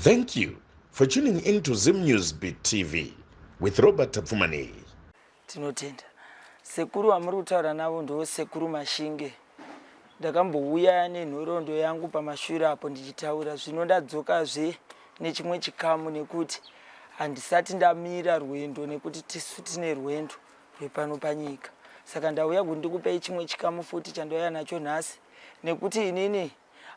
Thank you for tuning into Zim News Beat TV with Robert Tapfumani. Tinotenda. Sekuru amuri kutaura navo ndo sekuru Mashinge. Ndakambouya nenhoroondo yangu pamashure apo ndichitaura zvino ndadzokazve nechimwe chikamu nekuti handisati ndamira rwendo nekuti tisu tine rwendo rwepano panyika. Saka ndauya kuti ndikupei chimwe chikamu futi chandauya nacho nhasi nekuti inini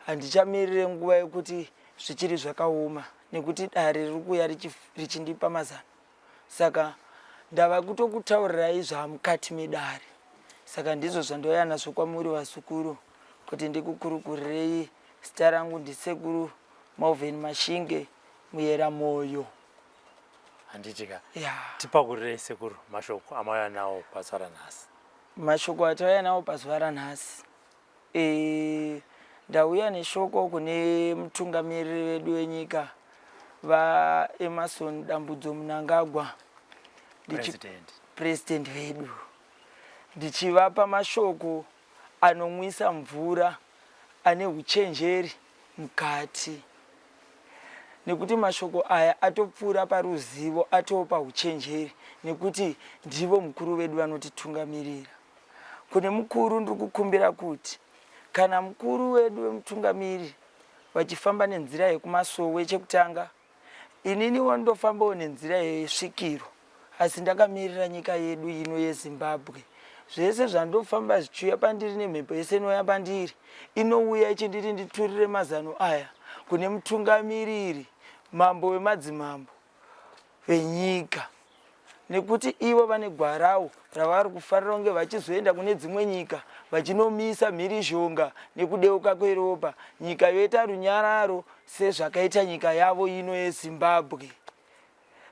handichamirire nguva yekuti zvichiri zvakaoma nekuti dare riri kuuya richindipa mazano. Saka ndava kutokutaurirai zvamukati medare. Saka ndizvo zvandauya nazvo kwamuri vasukuru kuti ndikukurukurirei. Zita rangu ndisekuru Malvin Mashinge Muyera Moyo. Handitika. Yeah. Tipakurirei sekuru mashoko amauya nawo pazuva ranhasi. Mashoko atauya nawo pazuva ranhasi. Ndauya neshoko kune mutungamiriri wedu wenyika vaEmmerson Dambudzo Mnangagwa, president wedu. Ndichivapa mashoko anomwisa mvura, ane uchenjeri mukati. Nekuti mashoko aya atopfuura paruzivo, atopa uchenjeri nekuti ndivo mukuru wedu vanotitungamirira. Kune mukuru ndikukumbira kuti kana mukuru wedu wemutungamiriri vachifamba nenzira yekumasowe chekutanga, inini wandofambawo nenzira yesvikiro, asi ndakamirira nyika yedu ino yeZimbabwe. Zvese zvandofamba zvichiuya pandiri nemhepo yese inouya pandiri inouya ichinditi nditurire mazano aya kune mutungamiriri, mambo wemadzimambo venyika, nekuti ivo vane gwarawo ravari kufarira kunge vachizoenda kune dzimwe nyika vachinomisa mhirizhonga nekudeuka kweropa, nyika yoita runyararo sezvakaita nyika yavo ino yeZimbabwe.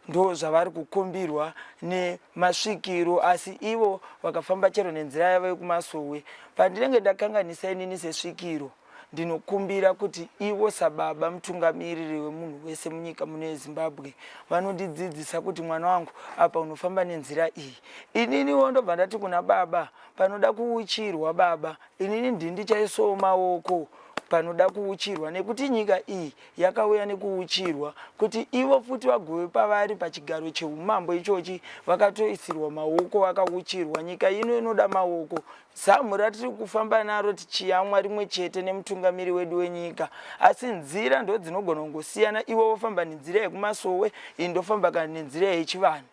Ndo zvavari kukumbirwa nemasvikiro, asi ivo vakafamba chero nenzira yavo yekumasowe. Pandinenge ndakanganisa inini sesvikiro, ndinokumbira kuti ivo sababa mutungamiriri wemunhu wese munyika muno yeZimbabwe vanondidzidzisa kuti mwana wangu apa unofamba nenzira iyi. Inini ndobva ndati kuna baba, panoda kuuchirwa baba, inini ndichaisawo maoko panoda kuuchirwa, nekuti nyika iyi yakauya nekuuchirwa kuti ivo futi vagove pavari pachigaro cheumambo ichochi vakatoisirwa maoko vakauchirwa. Nyika ino inoda maoko. Zamu ratiri kufamba naro tichiyamwa rimwe chete nemutungamiri wedu wenyika, asi nzira ndo dzinogona kungosiyana. Ivo vofamba nenzira yekumasowe, indofamba kana nenzira yechivanhu,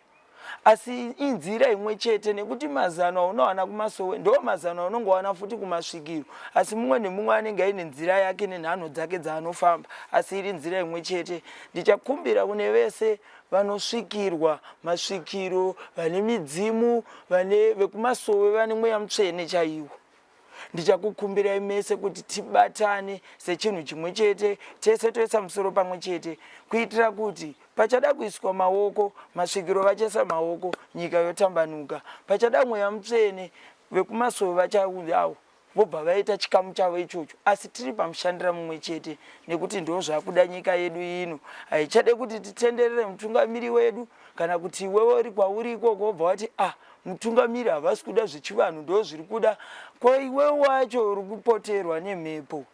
asi inzira imwe chete, nekuti mazano aunowana kumasowe ndo mazano aunongowana futi kumasvikiro, asi mumwe nemumwe anenge aine nzira yake nenhano dzake dzaanofamba, asi iri nzira imwe chete. Ndichakumbira kune vese vanosvikirwa masvikiro, vane midzimu, vekumasowe vane mweya mutsvene chaiwo, ndichakukumbirai mese kuti tibatane sechinhu chimwe chete, tese toisa musoro pamwe chete, kuitira kuti pachada kuiswa maoko, masvikiro vachaisa maoko, nyika yotambanuka. Pachada mweya mutsvene, vekumasowe vachauyawo vobva vaita chikamu chavo ichocho, asi tiri pamushandira mumwe chete, nekuti ndo zvakuda nyika yedu ino. Haichade kuti titenderere mutungamiri wedu, kana kuti iwewe uri kwauri ikoko wobva wati mutungamiri havasi kuda zvechivanhu ndo zviri kuda. Ko iwewe wacho uri kupoterwa nemhepo.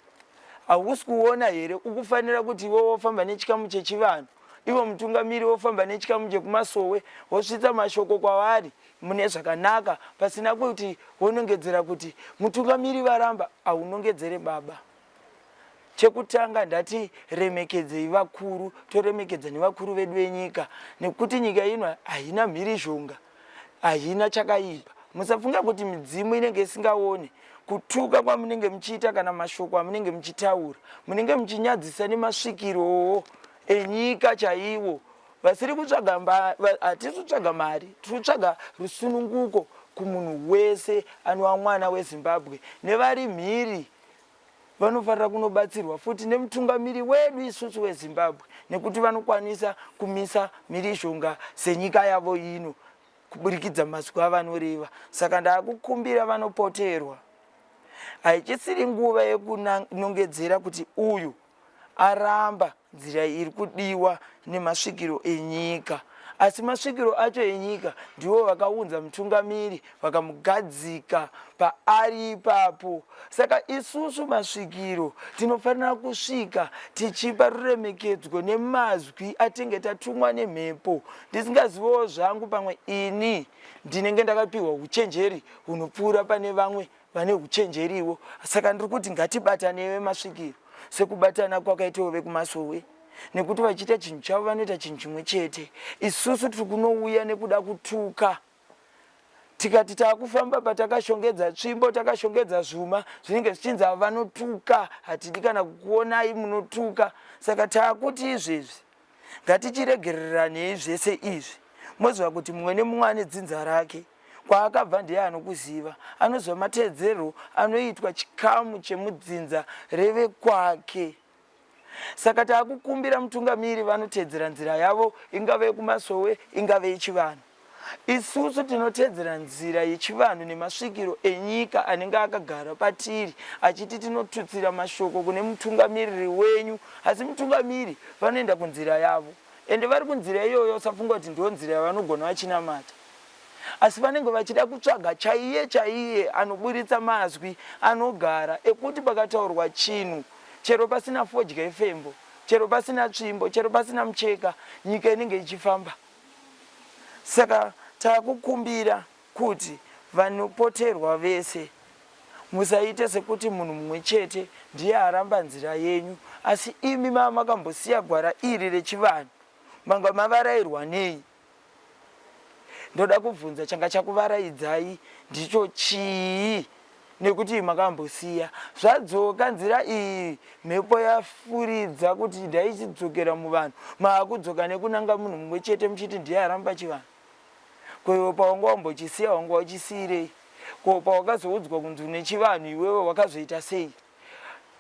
Hausi kuona here ukufanira kuti iwewe wofamba nechikamu chechivanhu, ivo mutungamiri wofamba nechikamu chekumasowe, wosvitsa mashoko kwavari mune zvakanaka, pasina kuti wonongedzera kuti mutungamiri varamba. Haunongedzere baba. Chekutanga ndati remekedzei vakuru, toremekedza nevakuru vedu venyika, nekuti nyika ino haina mhirizhonga, haina chakaipa. Musafunga kuti midzimu inenge isingaoni. Kutuka kwamunenge muchiita kana mashoko amunenge muchitaura, munenge muchinyadzisa nemasvikiro enyika chaiwo. Vasiri kutsvaga, hatisi kutsvaga mari, tiri kutsvaga rusununguko kumunhu wese anova mwana weZimbabwe, nevari mhiri vanofanira kunobatsirwa futi nemutungamiri wedu isusu weZimbabwe, nekuti vanokwanisa kumisa mhirizhonga senyika yavo ino kuburikidza masiku avanoreva. Saka ndakukumbira vanopoterwa, haichisiri nguva yekunongedzera kuti uyu aramba nzira iri kudiwa nemasvikiro enyika. asi masvikiro acho enyika ndiwo vakaunza mutungamiri vakamugadzika paari ipapo. Saka isusu masvikiro tinofanira kusvika tichipa ruremekedzwa nemazwi atinge tatumwa nemhepo. Ndisingaziviwo zvangu pamwe ini ndinenge ndakapiwa uchenjeri hunopfuura pane vamwe vane uchenjeriwo. Saka ndiri kuti ngatibatanewe masvikiro sekubatana kwakaitawo vekumasowe, nekuti vachiita chinhu chavo vanoita chinhu chimwe chete. Isusu tiri kunouya nekuda kutuka, tikati taakufamba patakashongedza tsvimbo takashongedza zvuma zvinenge zvichinzi ava vanotuka, hatidi kana kukuonai munotuka. Saka taakuti izvezvi ngatichiregereranei zvese izvi. Moziva kuti mumwe nemumwe ane dzinza rake, kwaakabva ndiye anokuziva, anoziva mateedzero anoitwa chikamu chemudzinza reve kwake. Saka taakukumbira mutungamiri vanoteedzera nzira yavo, ingave kumasowe ingave yechivanhu. Isusu tinoteedzera nzira yechivanhu nemasvikiro enyika anenge akagara patiri achiti tinotutsira mashoko kune mutungamiriri wenyu, asi mutungamiri vanoenda kunzira yavo, ende vari kunzira iyoyo usafunga kuti ndiyo nzira yavanogona vachinamata, asi vanenge vachida kutsvaga chaiye anoburitsa mazwi anogara ekuti pakataurwa chinhu, chero pasina fodya yefembo, chero pasina tsvimbo, chero pasina mucheka, nyika inenge ichifamba. Saka taakukumbira kuti vanopoterwa vese musaite sekuti munhu mumwe chete ndiye aramba nzira yenyu, asi imi makambosiya gwara iri rechivanhu, manga mavarayirwa nei? Ndoda kubvunza, changa chakuvaraidzai ndicho chii? Nekuti makambosiya zvadzoka nzira iyi, mhepo yafuridza kuti ndaichidzokera muvanhu, maakudzoka nekunanga munhu mumwe chete muchiti ndiye aramba chivanhu. Ko pawanga wambochisiya wanga wachisiyirei? Ko pawakazoudzwa kunzi nechivanhu iwewe wakazoita sei?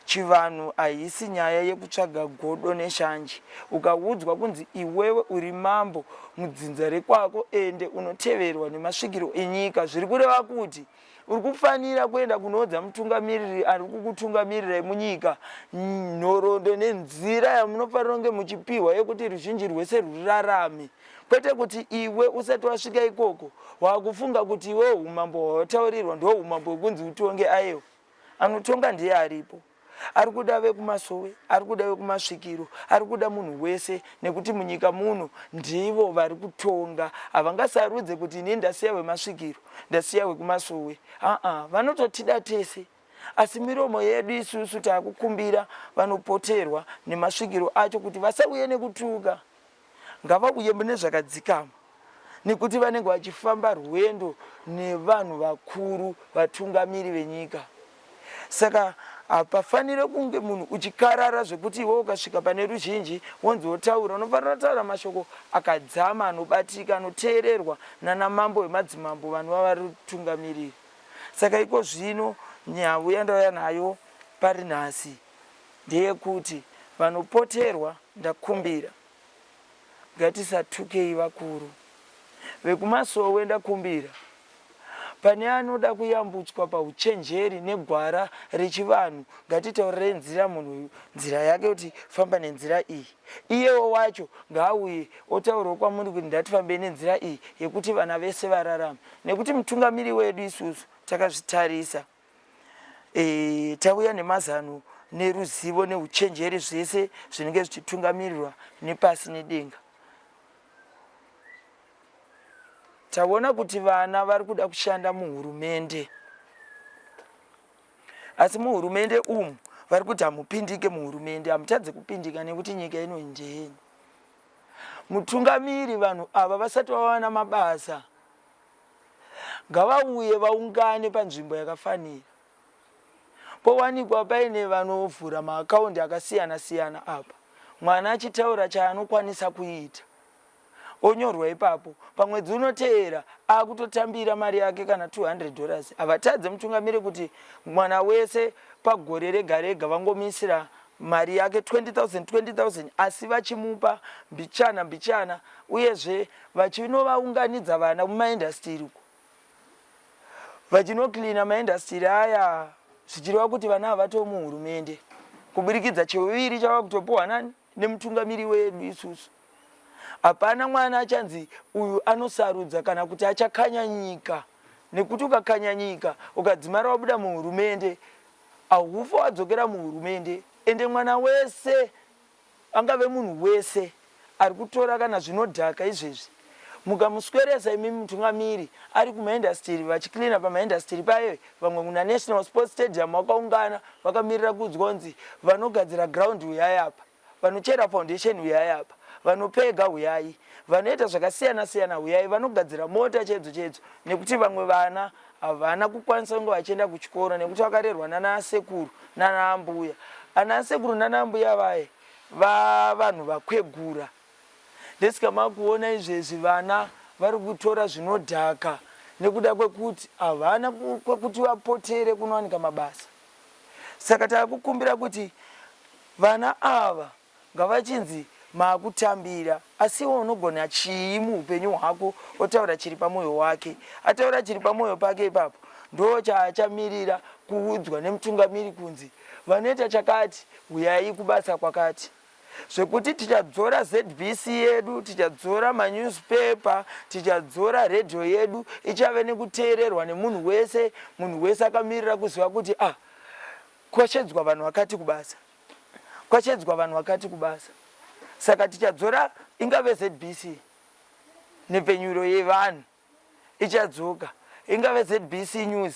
Chivanhu haisi nyaya yekutsvaga godo neshanje. Ukaudzwa kunzi iwewe uri mambo mudzinza rekwako ende unoteverwa nemasvikiro enyika, zviri kureva kuti uri kufanira kuenda kunoudza mutungamiriri ari kukutungamirirei munyika nhoroondo nenzira yamunofanira kunge muchipiwa yekuti ruzhinji rwese rurarame, kwete kuti iwe usati wasvika ikoko waakufunga kuti iwe umambo hwawataurirwa ndo umambo hwekunzi utonge aiwo. Anotonga ndiye aripo, ari kuda vekumasowe, ari kuda vekumasvikiro, ari kuda munhu wese, nekuti munyika muno ndivo vari kutonga. Havangasarudze kuti ini ndasiya wemasvikiro, ndasiya wekumasowe. Vanototida tese, asi miromo yedu isusu taakukumbira vanopoterwa nemasvikiro acho kuti vasauye nekutuka, ngavauye mune zvakadzikama, nekuti vanenge vachifamba rwendo nevanhu vakuru, vatungamiri venyika. Saka hapafanire kunge munhu uchikarara zvekuti iwe ukasvika pane ruzhinji wonzi wotaura, unofanira kutaura mashoko akadzama, anobatika, anoteererwa nanamambo vemadzimambo vanova vari kutungamirira. Saka iko zvino nyau yandauya nayo pari nhasi ndeyekuti vanopoterwa, ndakumbira ngatisatukei vakuru. Vekumasowe ndakumbira, pane anoda kuyambutswa pauchenjeri negwara rechivanhu, ngatitaurire nzira munhu nzira yake kuti famba nenzira iyi. Iyewo wacho ngaauye otaurawo kwamuri kuti ndatifambe nenzira iyi yekuti vana vese vararame, nekuti mutungamiri wedu isusu takazvitarisa. Tauya nemazano neruzivo neuchenjeri zvese zvinenge zvichitungamirirwa nepasi nedenga. Taona kuti vana vari kuda kushanda muhurumende, asi muhurumende umu vari kuti hamupindike muhurumende, hamutadze kupindika nekuti nyika ino ndeyenyu. Mutungamiri vanhu ava vasati vawana mabasa, ngavauye vaungane panzvimbo yakafanira. Powanikwa paine vanovhura maakaundi akasiyana siyana apa, mwana achitaura chaanokwanisa kuita, onyorwa ipapo, pamwedzi unoteera akutotambira mari yake kana $200. Havatadze mutungamiri kuti mwana wese pagore rega rega vangomisira mari yake 20,000 asi vachimupa mbichana, uyezve vachinovaunganidza vana mumaindastiri uko, vachinoklina maindastiri aya, zvichireva kuti vana havato muhurumende, kuburikidza chiviri chava kutopuhwa nani nemutungamiri wedu isusu. Hapana mwana achanzi uyu anosarudza kana kuti achakanya nyika, nekuti ukakanya nyika ukadzimara wabuda muhurumende haufa wadzokera muhurumende. Ende mwana wese angave munhu wese ari kutora kana zvinodhaka izvezvi mukamusweresa imi mutungamiri ari kumaindastiri vachicleana pamaindastiri payo, vamwe kuna National Sports Stadium vakaungana vakamirira kudzonzi vanogadzira ground uyai apa, vanochera foundation uyai apa, vanopega uyai, vanoita zvakasiyana siyana uyai, vanogadzira mota chedzo nekuti vamwe vana havana kukwanisa kunge vachienda kuchikoro nekuti vakarerwa nana sekuru nana ambuya. Ana sekuru nana ambuya vaye vanhu vakwegura. Ndesikama kuona izvezvi vana vari kutora zvinodhaka nekuda kwekuti havana kwekuti vapotere kunowanika mabasa. Saka takukumbira kuti vana ava ngavachinzi maakutambira, asiwo unogona chii muupenyu hwako otaura chiri pamwoyo wake. Ataura chiri pamwoyo pake ipapo ndo chaachamirira kuudzwa nemutungamiri kunzi vanoita chakati uyai kubasa kwakati. Zvekuti tichadzora ZBC yedu, tichadzora manewspaper, tichadzora radio yedu ichave nekuteererwa nemunhu wese. Munhu wese akamirira kuziva kuti kwashedzwa vanhu vakati kubasa, kwashedzwa vanhu vakati kubasa. Saka tichadzora ingave ZBC nepfenyuro yevanhu ichadzoka, ingave ZBC news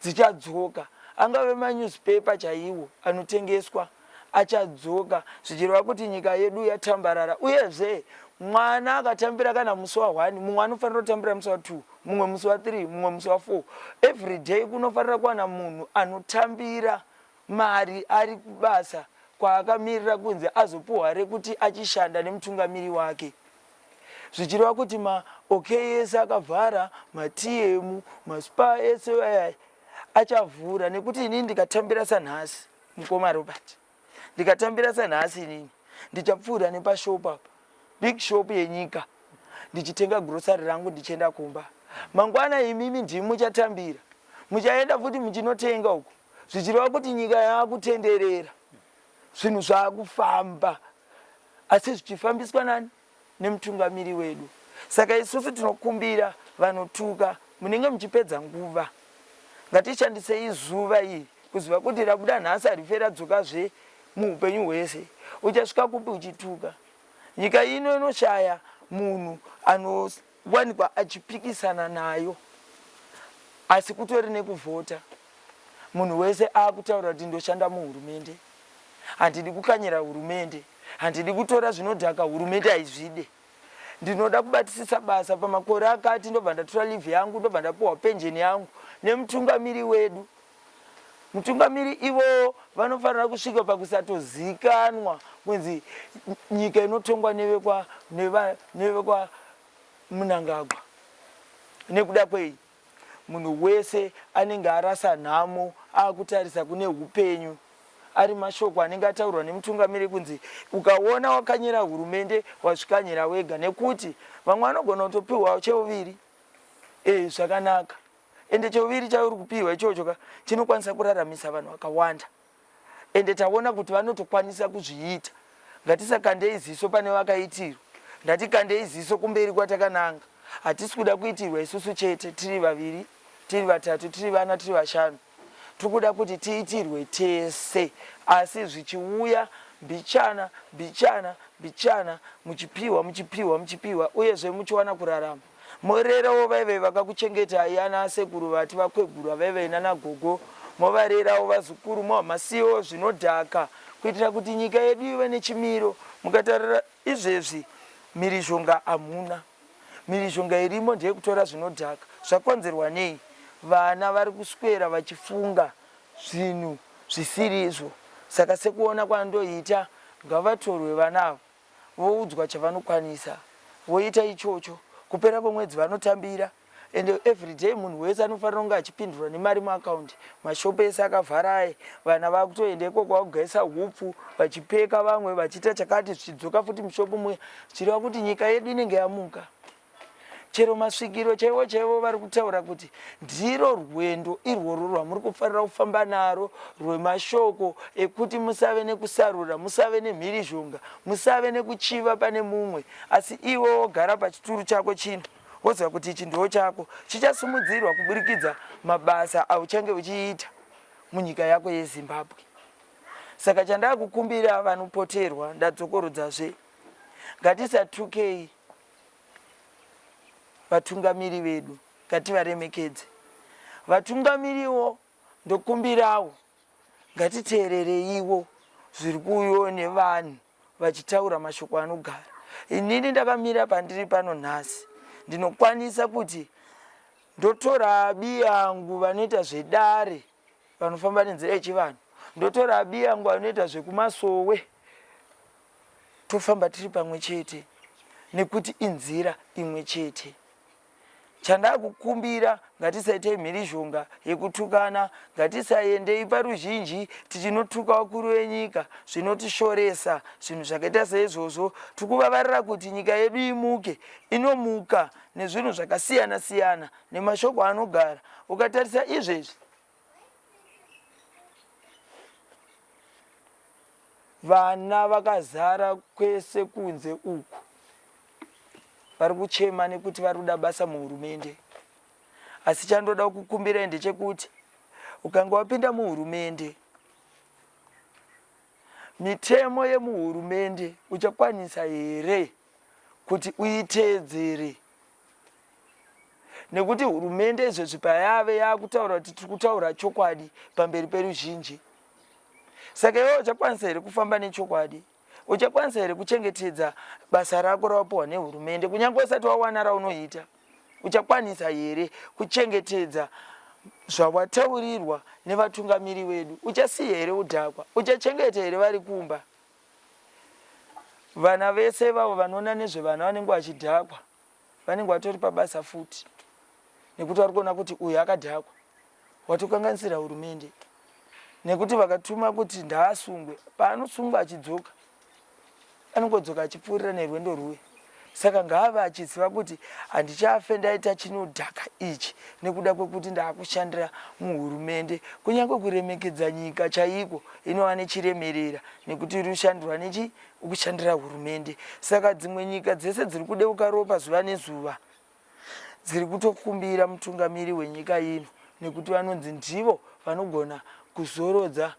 dzichadzoka, angave manewspaper chaiwo anotengeswa achadzoka, zvichireva kuti nyika yedu yatambarara. Uyezve mwana akatambira kana musi wa1 mumwe anofanira kutambira musi wa2, mumwe musi wa3, mumwe musi wa4. Every day kunofanira kuwana munhu anotambira mari ari kubasa kwaakamirira kunzi azopuhwa rekuti achishanda nemutungamiri wake. Zvichireva kuti maOKS akavhara, maTM, maspa ese achavhura, nekuti inini ndikatambira sanhasi mukoma Robert, ndikatambira sanhasi inini ndichapfuura nepashop apa, big shop yenyika, ndichitenga grocery rangu ndichienda kumba. Mangwana imimi ndimi muchatambira, muchaenda futi muchinotenga uku, zvichireva kuti nyika yaakutenderera, zvinhu zvaakufamba, asi zvichifambiswa nani? Nemutungamiri wedu. Saka isusu tinokumbira vanotuka, munenge muchipedza nguva, ngatishandisei zuva iri kuziva kuti rabuda nhasi harifera dzokazve muupenyu hwese. Uchasvika kupi uchituka? Nyika ino inoshaya munhu anowanikwa achipikisana nayo, asi kutori nekuvhota. Munhu wese akutaura kuti ndoshanda muhurumende, handidi kukanyira hurumende, handidi kutora zvinodhaka, hurumende haizvide, ndinoda kubatisisa basa pamakore akati, ndobva ndatora leave yangu, ndobva ndapuhwa pensheni yangu nemutungamiri wedu. Mutungamiri ivo vanofanira kusvika pakusatozikanwa kunzi nyika inotongwa nevekwa Munangagwa. Nekuda kwei munhu wese anenge arasa nhamo akutarisa kune upenyu, ari mashoko anenge ataurwa nemutungamiri kunzi ukaona wakanyira hurumende wasvikanyira wega, nekuti vamwe vanogona kutopiwa cheuviri. Zvakanaka. Ende cheuviri chauri kupiwa ichocho chinokwanisa kuraramisa vanhu vakawanda. Ende taona kuti vanotokwanisa kuzviita. Ngatisakandei ziso pane vakaitirwa, ngatikandei ziso kumberi kwatakananga. Hatisi kuda kuitirwa isusu chete, tiri vaviri, tiri vatatu, tiri vana, tiri vashanu. Tikuda kuti tiitirwe tese, asi zvichiuya mbichana mbichana mbichana, muchipiwa uyezve muchiwana kurarama. Morerawo vaive vakakuchengetai, ana sekuru vati vakwegura vaive nana gogo, movarerawo vazukuru, masiwo zvinodhaka kuitira kuti nyika yedu ive nechimiro. Mukatarira izvezvi mhirizhonga hamuna, mhirizhonga irimo ndeyekutora zvinodhaka. Zvakonzerwa nei? Vana vari kuswera vachifunga zvinhu zvisirizvo. Saka sekuona kwandoita, ngavatorwe vanavo voudzwa chavanokwanisa, voita ichocho. Kupera kwemwedzi vanotambira, ende everyday munhu wese anofanira kunge achipindurwa nemari muakaunti. Mashopu ese akavharaye, vana vakutoendeko kwakugayisa hupfu, vachipeka, vamwe vachiita chakati, zvichidzoka futi mushopu muya. Zvichireva kuti nyika yedu inenge yamuka. chero masvikiro chaivo vari kutaura kuti ndiro rwendo irworwo rwamuri kufarira kufamba naro rwemashoko ekuti musave nekusarura, musave nemhirizhonga, musave nekuchiva pane mumwe, asi iwe wogara pachituru chako chino woziva kuti ichi ndiwo chako, chichasimudzirwa kuburikidza mabasa auchange uchiita munyika yako yeZimbabwe. Saka chandakukumbira vanopoterwa, ndadzokorodzazve, ngatisatukei vatungamiri vedu, ngativaremekedze. Vatungamiriwo ndokumbirawo, ngatiteerereiwo zviri kuuyiwo nevanhu vachitaura mashoko anogara. Inini ndakamira pandiri pano nhasi, ndinokwanisa kuti ndotora abi yangu vanoita zvedare vanofamba nenzira yechivanhu, ndotora abi yangu vanoita zvekumasowe, tofamba tiri pamwe chete nekuti inzira imwe chete. Chandakukumbira, ngatisaitei mhirizhonga yekutukana, ngatisaendei paruzhinji tichinotuka vakuru venyika zvinotishoresa, zvinhu zvakaita seizvozvo. Tikuvavarira kuti nyika yedu imuke, inomuka nezvinhu zvakasiyana siyana nemashoko anogara. Ukatarisa izvezvi, vana vakazara kwese kunze uku, vari kuchema nekuti vari kuda basa muhurumende. Asi chandoda kukumbira ndechekuti ukanga wapinda muhurumende, mitemo yemuhurumende uchakwanisa here kuti uiteedzere? Nekuti hurumende izvezvi payave yakutaura kuti tiri kutaura chokwadi pamberi peruzhinji. Saka iwe uchakwanisa here kufamba nechokwadi? Uchakwanisa here kuchengetedza basa rako rawapiwa nehurumende kunyange usati wawana raunoita? Uchakwanisa here kuchengetedza zvawataurirwa nevatungamiri vedu? Uchasiya here udhakwa? Uchachengeta here vari kumba? Vana vese vavo vanoona nezvevana vanenge vachidhakwa vanenge vatori pabasa futi, nekuti vari kuona kuti uyu akadhakwa, watokanganisira hurumende. Nekuti vakatuma kuti ndaasungwe, paanosungwa achidzoka anongodzoka achipfuurira nerwendo rwuye. Saka ngaava achiziva kuti handichafe ndaita chinodhaka ichi nekuda kwekuti ndaakushandira muhurumende, kunyange kuremekedza nyika chaiko inova nechiremerera nekuti iri kushandirwa nechi ukushandira hurumende. Saka dzimwe nyika dzese dziri kudeuka ropa zuva nezuva dziri kutokumbira mutungamiri wenyika ino, nekuti vanonzi ndivo vanogona kuzorodza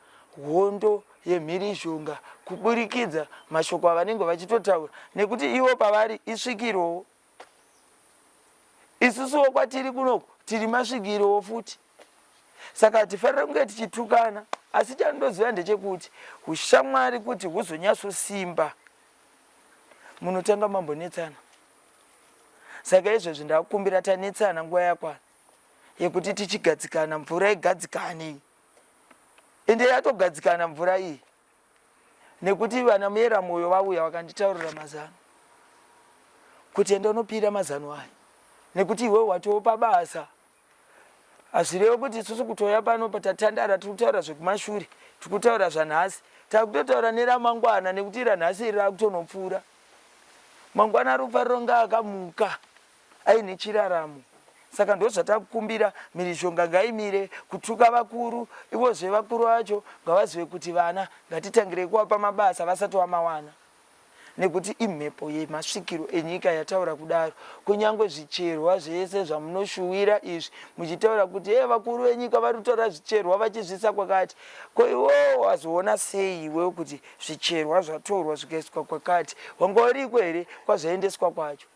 hondo yemhirizhonga kuburikidza mashoko avanenge vachitotaura, nekuti ivo pavari isvikirowo. Isusuwo kwatiri kunoku tiri masvikirowo futi. Saka hatifanira kunge tichitukana, asi chandoziva ndechekuti ushamwari kuti huzonyatsosimba munotanga mambonetsana. Saka izvezvi ndakukumbira tanetsana nguva yakwana yekuti tichigadzikana mvura igadzikane, ende yatogadzikana mvura iyi, nekuti vana muyera moyo vauya vakanditaurira mazano kuti enda unopira mazano aya, nekuti iwe watoo pabasa. Hazvirevo kuti isusu kutoya pano patatandara tiri kutaura zvekumashure, tiri kutaura zvanhasi, takutotaura neramangwana, nekuti ranhasi iri rakutonopfuura. Mangwana ari kufarira kunge akamuka aine chiraramo. Saka ndo zvatakukumbira, mhirizhonga ngaimire kutuka vakuru, ivozve vakuru vacho ngavazive kuti vana ngatitangire kuvapa mabasa vasati vamawana, nekuti imhepo yemasvikiro enyika yataura kudaro. Kunyange zvicherwa zvese zvamunoshuwira izvi muchitaura kuti vakuru venyika vari kutora zvicherwa vachizvisa kwakati, ko iwewo wazoona sei iwewo kuti zvicherwa zvatorwa zvikaiswa kwakati? Wanga uriko here kwazvaendeswa kwacho?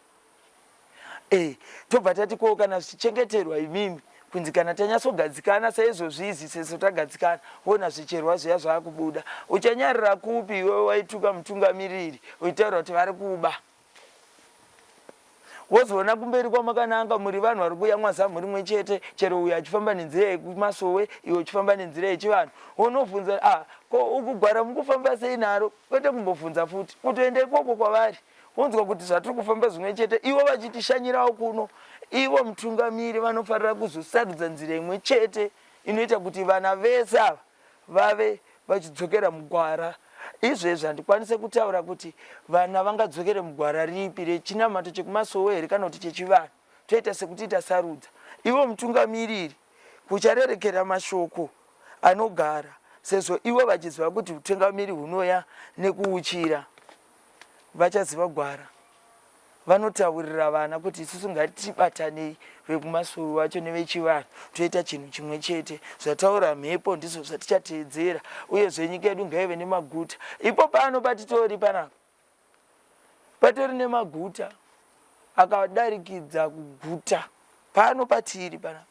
Tobva tati ko kana zvichichengeterwa imimi kunzi kana tanyatsogadzikana saizvozvizi sesu tagadzikana, wona zvicherwa zviya zvaakubuda, uchanyarira kupi iwewe waituka mutungamiriri uchitaura kuti vari kuba? Wozoona kumberi kwamakananga muri vanhu vari kuuya mwazamu rimwe chete, chero uyu achifamba nenzira yekumasowe iwe uchifamba nenzira yechivanhu. Unobvunza ko ukugwara mukufamba sei naro? Kwete kumbobvunza futi, kutoenda ikoko kwavari unzwa kuti zvatiri kufamba zvimwe chete, ivo vachitishanyirawo kuno. Ivo mutungamiri vanofarira kuzosarudza nzira imwe chete inoita kuti vana vese ava vave vachidzokera mugwara. Izvezvi handikwanise kutaura kuti vana vangadzokere mugwara ripi, rechinamato chekumasowe here kana kuti chechivanhu. toita sekuti tasarudza. Ivo mutungamiriri kucharerekera mashoko anogara, sezvo ivo vachiziva kuti utungamiri hunoya nekuuchira, vachaziva gwara. Vanotaurira vana kuti isusu ngatibatanei vekumasuru wacho nevechivanhu toita chinhu chimwe chete, zvataura mhepo ndizvo zvatichateedzera, uye zvenyika yedu ngaive nemaguta. Ipo pano patitori panapa patori nemaguta akadarikidza kuguta pano patiri panapa,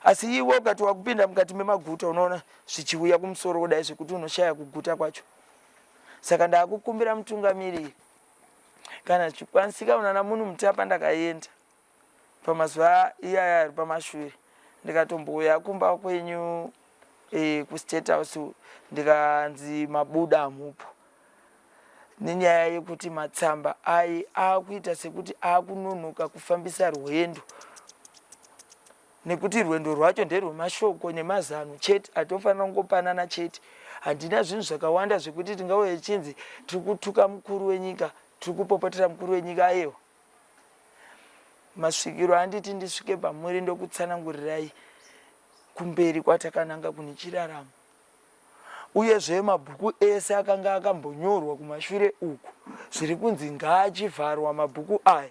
asi iwo ukati wakupinda mukati memaguta unoona zvichiuya kumusoro kudai zvekuti unoshaya kuguta kwacho. Saka ndakukumbira mutungamiriri, kana zvichikwanisika unana munhu Mutapa ndakaenda pamazuva iyaya ari pamashure, ndikatombouya kumba kwenyu kuState House, ndikanzi mabuda amupo, nenyaya yekuti matsamba akuita sekuti akunonoka kufambisa rwendo, nekuti rwendo rwacho nderwemashoko nemazano chete atofanira kungopanana chete. Handina zvinhu zvakawanda zvekuti tingauye chinzi tiri kutuka mukuru wenyika, tiri kupopotera mukuru wenyika ayewa. Masvikiro anditi ndisvike pamuri ndokutsanangurirai kumberi kwatakananga kune chiraramo. Uyezve mabhuku ese akanga akambonyorwa kumashure uku zviri kunzi ngaachivharwa mabhuku aya.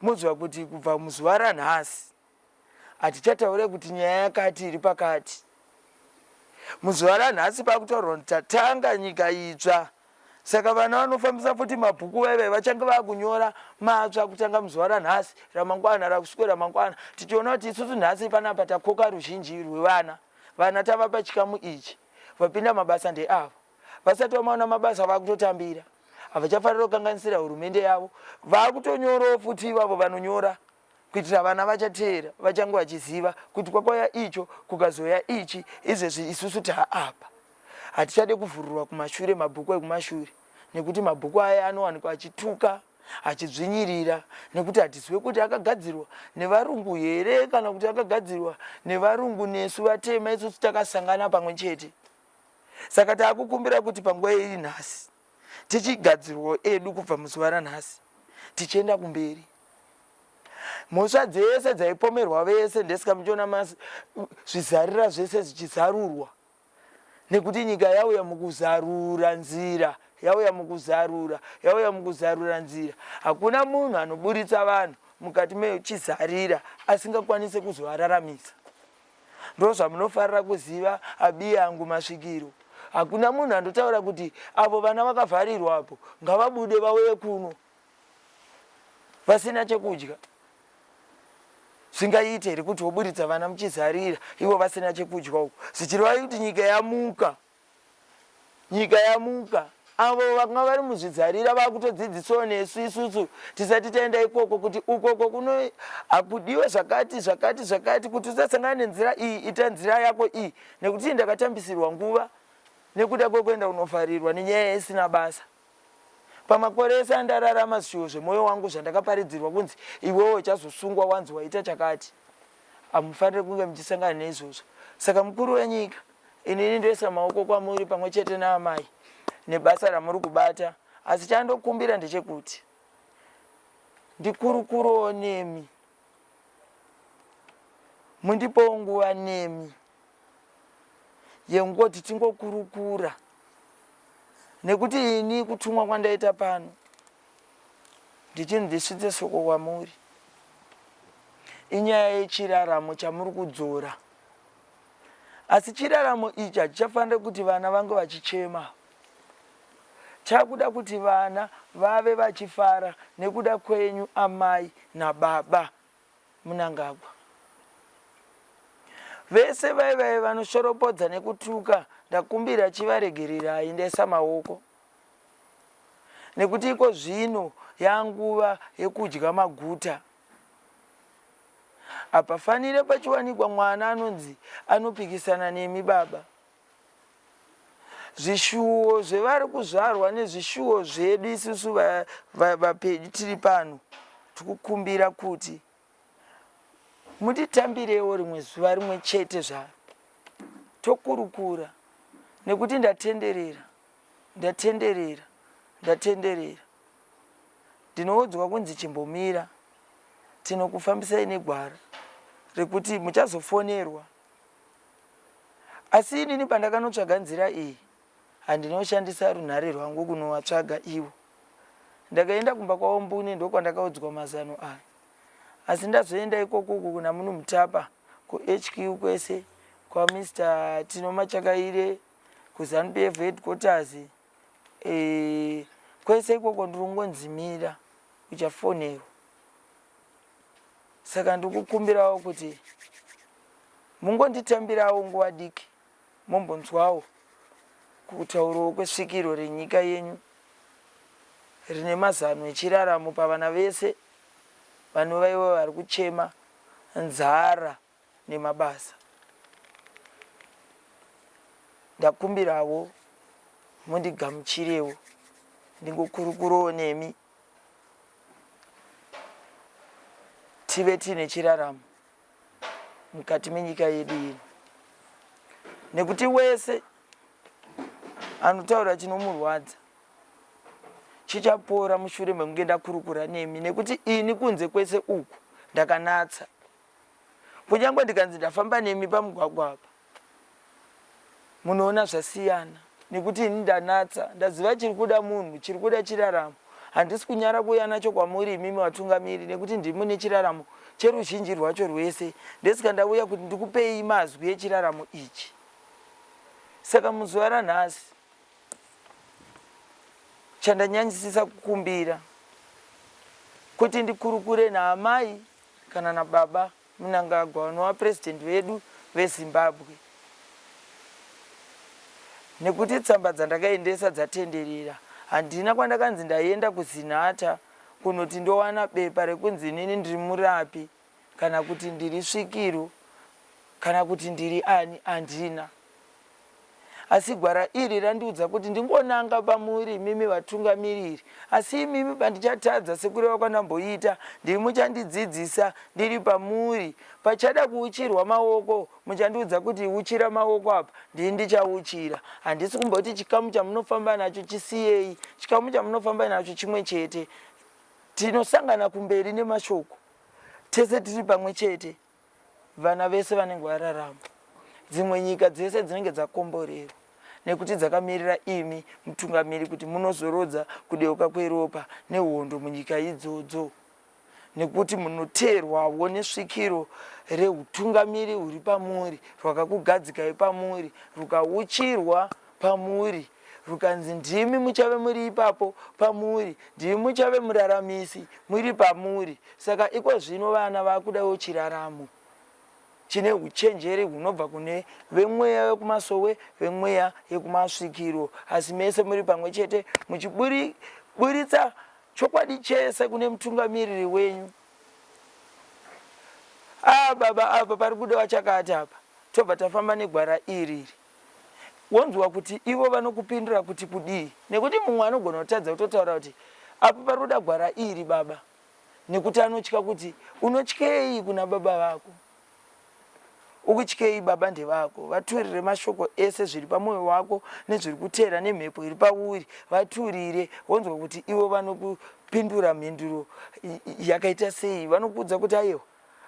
Muziva kuti kubva muzuva ranhasi hatichataure kuti nyaya yakati iri pakati. Muzuva ranhasi pakutaurwa kuti tatanga nyika itsva. Saka vana vanofambisa futi mabhuku veve vachange vakunyora matsva kutanga muzuva ranhasi, ramangwana rakuswera ramangwana. Tichiona kuti isusu nhasi panapa takoka ruzhinji rwevana. Vana tavapa chikamu ichi, vapinda mabasa ndeavo. Vasati vamaona mabasa vakutotambira, havachafanira kukanganisira hurumende yavo. Vakutonyorawo futi ivavo vanonyora kuitira vana vachateera vachange vachiziva kuti kwakauya icho kukazoya ichi, izvezvi isusu taapa. Hatichade kuvhururwa kumashure mabhuku ekumashure, nekuti mabhuku aya anowanikwa achituka, achidzvinyirira, nekuti hatizive kuti akagadzirwa nevarungu here kana kuti akagadzirwa nevarungu nesu vatema isusu takasangana pamwe chete. Saka taakukumbira kuti panguva iri nhasi tichigadzirwa edu kubva muzuva ranhasi tichienda kumberi. Mhosva dzese dzaipomerwa vese ndesikamuchiona zvizarira zvese zvichizarurwa, nekuti nyika yauya mukuzarura nzira, yauya mukuzarura nzira. Hakuna munhu anoburitsa vanhu mukati mechizarira asingakwanise kuzovararamisa. Ndo zvamunofarira kuziva abi yangu Masvikiro. Hakuna munhu anotaura kuti avo vana vakavharirwa apo ngavabude vauye kuno vasina chekudya. Zvingaite here kuti woburitsa vana muchizarira ivo vasina chekudya uko, zvichireva kuti nyika yamuka. Nyika yamuka. Avo vanga vari muzvizarira vakutodzidzisawo nesu isusu tisati taenda ikoko kuti ukoko kuno hakudiwe zvakati kuti usasangana nenzira iyi, ita nzira yako iyi, nekuti ndakatambisirwa nguva nekuda kwekuenda unofarirwa nenyaya isina basa. Pamakore ese andararama zviwo zvemwoyo wangu zvandakaparidzirwa kunzi iwewe uchazosungwa wanzi waita chakati, hamufaniri kunge muchisangana neizvozvo. Saka mukuru wenyika, inini ndoisa maoko kwamuri pamwe chete naamai nebasa ramuri kubata, asi chandokumbira ndechekuti ndikurukurowo nemi, mundipowo nguva nemi yengoti tingokurukura, nekuti ini kutumwa kwandaita pano ndichini ndisvitse soko kwamuri inyaya yechiraramo chamuri kudzora. Asi chiraramo ichi hachichafanira kuti vana vange vachichema. Chakuda kuti vana vave vachifara nekuda kwenyu amai nababa Mnangagwa. Vese vaive vanoshoropodza nekutuka ndakumbira chivaregererai ndaisa maoko, nekuti iko zvino yanguva yekudya maguta. Hapafanire pachiwanikwa mwana anonzi anopikisana nemi baba. Zvishuwo zvevari kuzvarwa nezvishuwo zvedu isusu vapedu tiri pano, tikukumbira kuti mutitambirewo rimwe zuva rimwe chete zvaro tokurukura, nekuti ndatenderera. Ndinoudzwa kunzi chimbomira tinokufambisai negwara rekuti muchazofonerwa. Asi inini pandakanotsvaga nzira iyi handinoshandisa runhare rwangu kunowatsvaga ivo. Ndakaenda kumba kwavo Mbune ndokwandakaudzwa mazano aya. Asi ndazoenda ikoko kuna munhu Mutapa kuHQ kwese kwa Mr. Tino Machakaire kuZANU-PF headquarters kwese ikoko ndirongonzimira uchafonerwa. Saka ndikukumbirawo kuti mungonditambirawo nguva diki mombonzwawo kutaurawo kwesvikiro renyika yenyu rine mazano echiraramo pavana vese vanova ivo vari kuchema nzara nemabasa. Ndakumbirawo mundigamuchirewo ndingokurukurawo nemi tive tine chiraramo mukati menyika yedu ino, nekuti wese anotaura chinomurwadza chichapora mushure mekunge ndakurukura nemi, nekuti ini kunze kwese uku ndakanatsa. Kunyangwe ndikanzi ndafamba nemi pamugwagwa apa munoona zvasiyana, nekuti ini ndanatsa, ndaziva chiri kuda munhu, chiri kuda chiraramo. Handisi kunyara kuuya nacho kwamuri imimi vatungamiri, nekuti ndiri mune chiraramo cheruzhinji rwacho rwese. Ndesika ndauya kuti ndikupei mazwi echiraramo ichi. Saka muzuva ranhasi chandanyanyisisa kukumbira kuti ndikurukure naamai kana nababa Mnangagwa vanova president vedu veZimbabwe, nekuti tsamba dzandakaendesa dzatenderera. Handina kwandakanzi ndaenda kuZinata kunoti ndowana bepa rekunzi inini ndiri murapi kana kuti ndiri svikiro kana kuti ndiri ani, handina. Asi gwara iri randiudza kuti ndingonanga pamuri imimi vatungamiriri. Asi imimi pandichatadza sekureva kwandamboita, ndiri muchandidzidzisa ndiri pamuri. Pachada kuuchirwa maoko muchandiudza kuti uchira maoko apa, ndini ndichauchira. Handisi kumboti chikamu chamunofamba nacho chisiyei, chikamu chamunofamba nacho chimwe chete. Tinosangana kumberi nemashoko tese tiri pamwe chete, vana vese vanenge vararama. Dzimwe nyika dzese dzinenge dzakomborerwa nekuti dzakamirira imi mutungamiri kuti munozorodza kudeuka kweropa nehondo munyika idzodzo, nekuti munoteerwawo nesvikiro reutungamiri huri pamuri, rwakakugadzikai pamuri, rukauchirwa pamuri, rukanzi ndimi muchave muri ipapo pamuri, ndimi muchave muraramisi muri pamuri. Saka iko zvino vana vakudawo chiraramo chine uchenjeri hunobva kune vemweya yekumasowe, vemweya yekumasvikiro, asi mese muri pamwe chete muchiburitsa chokwadi chese kune mutungamiriri wenyu. Baba apa pari kudewa chakati apa, tobva tafamba negwara iri. Wonzwa kuti ivo vanokupindura kuti kudii, nekuti mumwe anogona kutadza kutotaura kuti apa pari kuda gwara iri baba, nekuti anotya kuti unotyei kuna baba vako. Ukutyei baba ndevako, vaturire mashoko ese zviri pamwoyo wako nezviri kuteera nemhepo iri pauri, vaturire. Wonzwa kuti ivo vanokupindura mhinduro yakaita sei, vanokuudza kuti aiwa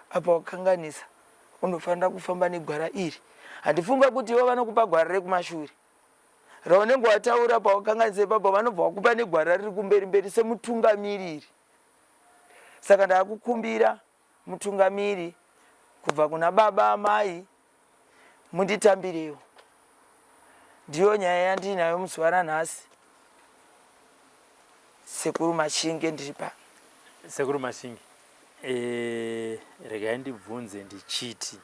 apa wakanganisa, unofanira kufamba negwara iri. Handifunga kuti ivo vanokupa gwara rekumashure raunenge wataura pawakanganisa ipapo, vanobva vakupa negwara riri kumberi mberi semutungamiriri. Saka ndakukumbira mutungamiri kubva kuna baba amai munditambirewo. Ndiyo nyaya yandinayo muzuva ranhasi. Sekuru Mashinge ndiri pa. Sekuru Mashinge, regai ndibvunze ndichiti,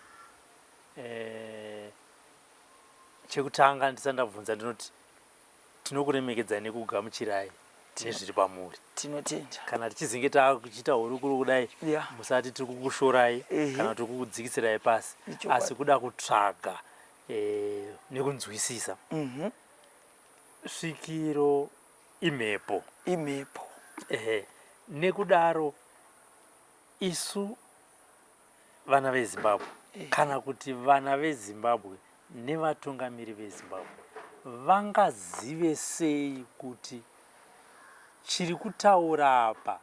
chekutanga ndisandabvunza ndinoti tinokuremekedza nekugamuchirai nezviri pamuri. Tinotenda. Kana tichizinge takuchita hurukuru kudai, musati tiri kukushorai kana tiri kukudzikitsirai pasi, asi kuda kutsvaga nekunzwisisa. Svikiro imhepo. Nekudaro isu vana veZimbabwe kana kuti vana veZimbabwe nevatungamiri veZimbabwe vangazive sei kuti chiri kutaura apa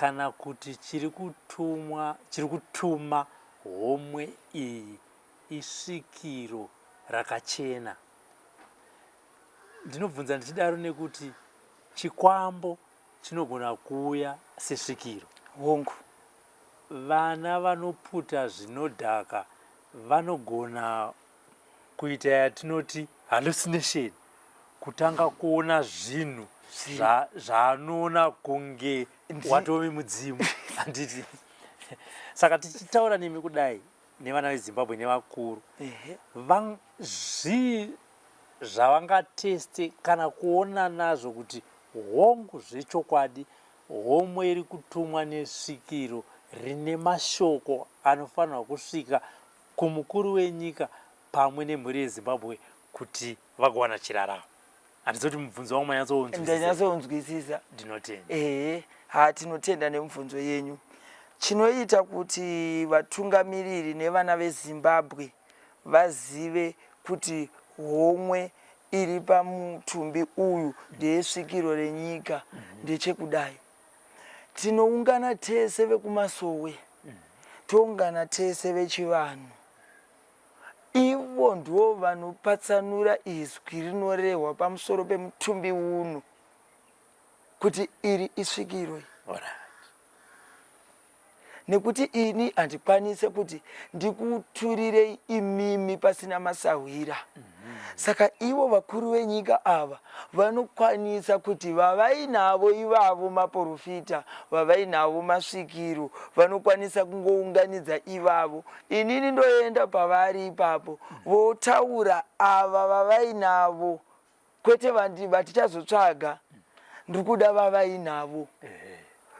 kana kuti chiri kutuma homwe iyi isvikiro rakachena. Ndinobvunza ndichidaro nekuti chikwambo chinogona kuuya sesvikiro. Hongu. Vana vanoputa zvinodhaka vanogona kuita yatinoti hallucination, kutanga kuona zvinhu zvaanoona kunge watove mudzimu. Handiti. Saka tichitaura nemi kudai nevana veZimbabwe nevakuru, zvavangateste kana kuona nazvo kuti hongu zvechokwadi homwe iri kutumwa nesvikiro rine mashoko anofanirwa kusvika kumukuru wenyika pamwe nemhuri yeZimbabwe kuti vagowana chiraramo. Handizoti mubvunzo wangu manyatsonzwisisa. Ndinotenda. Tinotenda nemubvunzo yenyu. Chinoita kuti vatungamiriri nevana veZimbabwe vazive kuti homwe iri pamutumbi uyu ndeyesvikiro renyika ndechekudai. Tinoungana tese vekumasowe, toungana tese vechivanhu. Ivo ndo vanopatsanura izwi rinorehwa pamusoro pemutumbi uno kuti iri isvikiro. Nekuti ini handikwanise kuti ndikuturirei imimi pasina masahwira. Saka ivo vakuru venyika ava vanokwanisa kuti vavainavo ivavo maprofita, vavainavo masvikiro, vanokwanisa kungounganidza ivavo. Inini ndoenda pavari ipapo votaura ava vavainavo, kwete vatichazotsvaga, ndikuda vavainavo.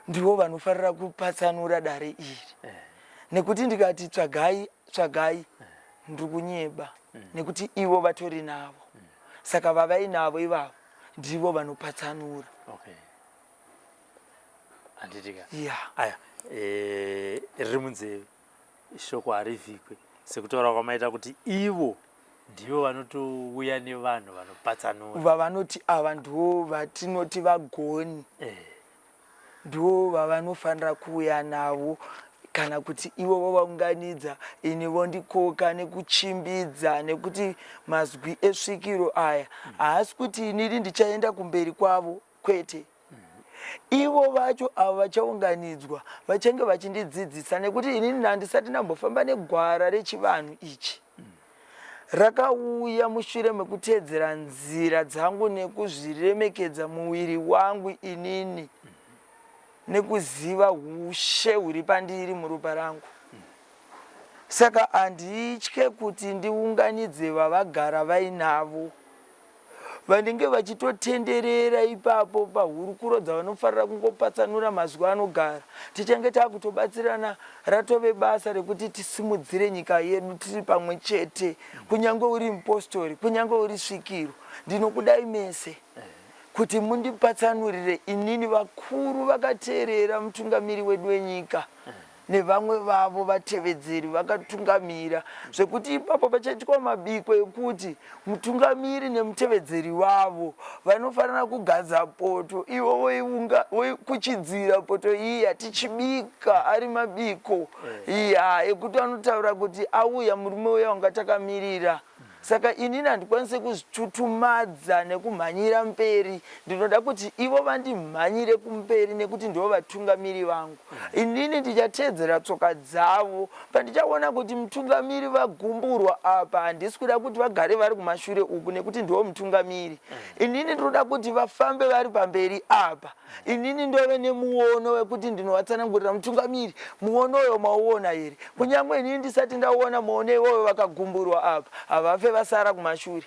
Ndivo vanofarira kupatsanura dare iri. Nekuti ndikati tsvagai ndikunyeba, nekuti ivo vatori navo. Saka vavainavo ivavo ndivo vanopatsanura. Handitika. Aya. Riri munzeve shoko harivhikwe sekutaura kwamaita kuti ivo ndivo vanotouya nevanhu vanopatsanura. Vavanoti ava ndo vatinoti vagoni. Ndo vavanofanira kuuya navo, kana kuti ivo vovaunganidza, ini vondikoka nekuchimbidza, nekuti mazwi esvikiro aya haasi kuti inini ndichaenda kumberi kwavo, kwete. Ivo vacho ava vachaunganidzwa vachange vachindidzidzisa, nekuti inini handisati ndambofamba negwara rechivanhu ichi. Rakauya mushure mekuteedzera nzira dzangu nekuzviremekedza muviri wangu inini, nekuziva ushe huri pandiri muropa rangu. Saka handitye kuti ndiunganidze vavagara vainavo, vanenge vachitotenderera ipapo pahurukuro dzavanofarira kungopatsanura mazwi anogara. Tichange takutobatsirana ratove basa rekuti tisimudzire nyika yedu tiri pamwe chete, kunyange uri mupostori, kunyange uri svikiro. Ndinokudai mese kuti mundipatsanurire inini vakuru vakateerera mutungamiri wedu wenyika nevamwe vavo vatevedzeri vakatungamira, zvekuti ipapo pachaitwa mabiko ekuti mutungamiri nemutevedzeri wavo vanofanira kugadza poto, ivo voikuchidzira poto iyi yatichibika ari mabiko ekuti anotaura kuti auya murume uya wanga takamirira. Saka inini handikwanise kuzvitutumadza nekumhanyira mberi. Ndinoda kuti ivo vandimhanyire kumberi nekuti ndivo vatungamiri vangu. Inini ndichateedzera tsoka dzavo. Pandichaona kuti mutungamiri vagumburwa apa, handisi kuda kuti vagare vari kumashure uku nekuti ndivo mutungamiri. Inini ndinoda kuti vafambe vari pamberi apa. Inini ndove nemuono wekuti ndinovatsanangurira mutungamiri, muono uyo mauona here. Kunyange inini ndisati ndaona muono iwoyo vakagumburwa apa, havafe vasara kumashure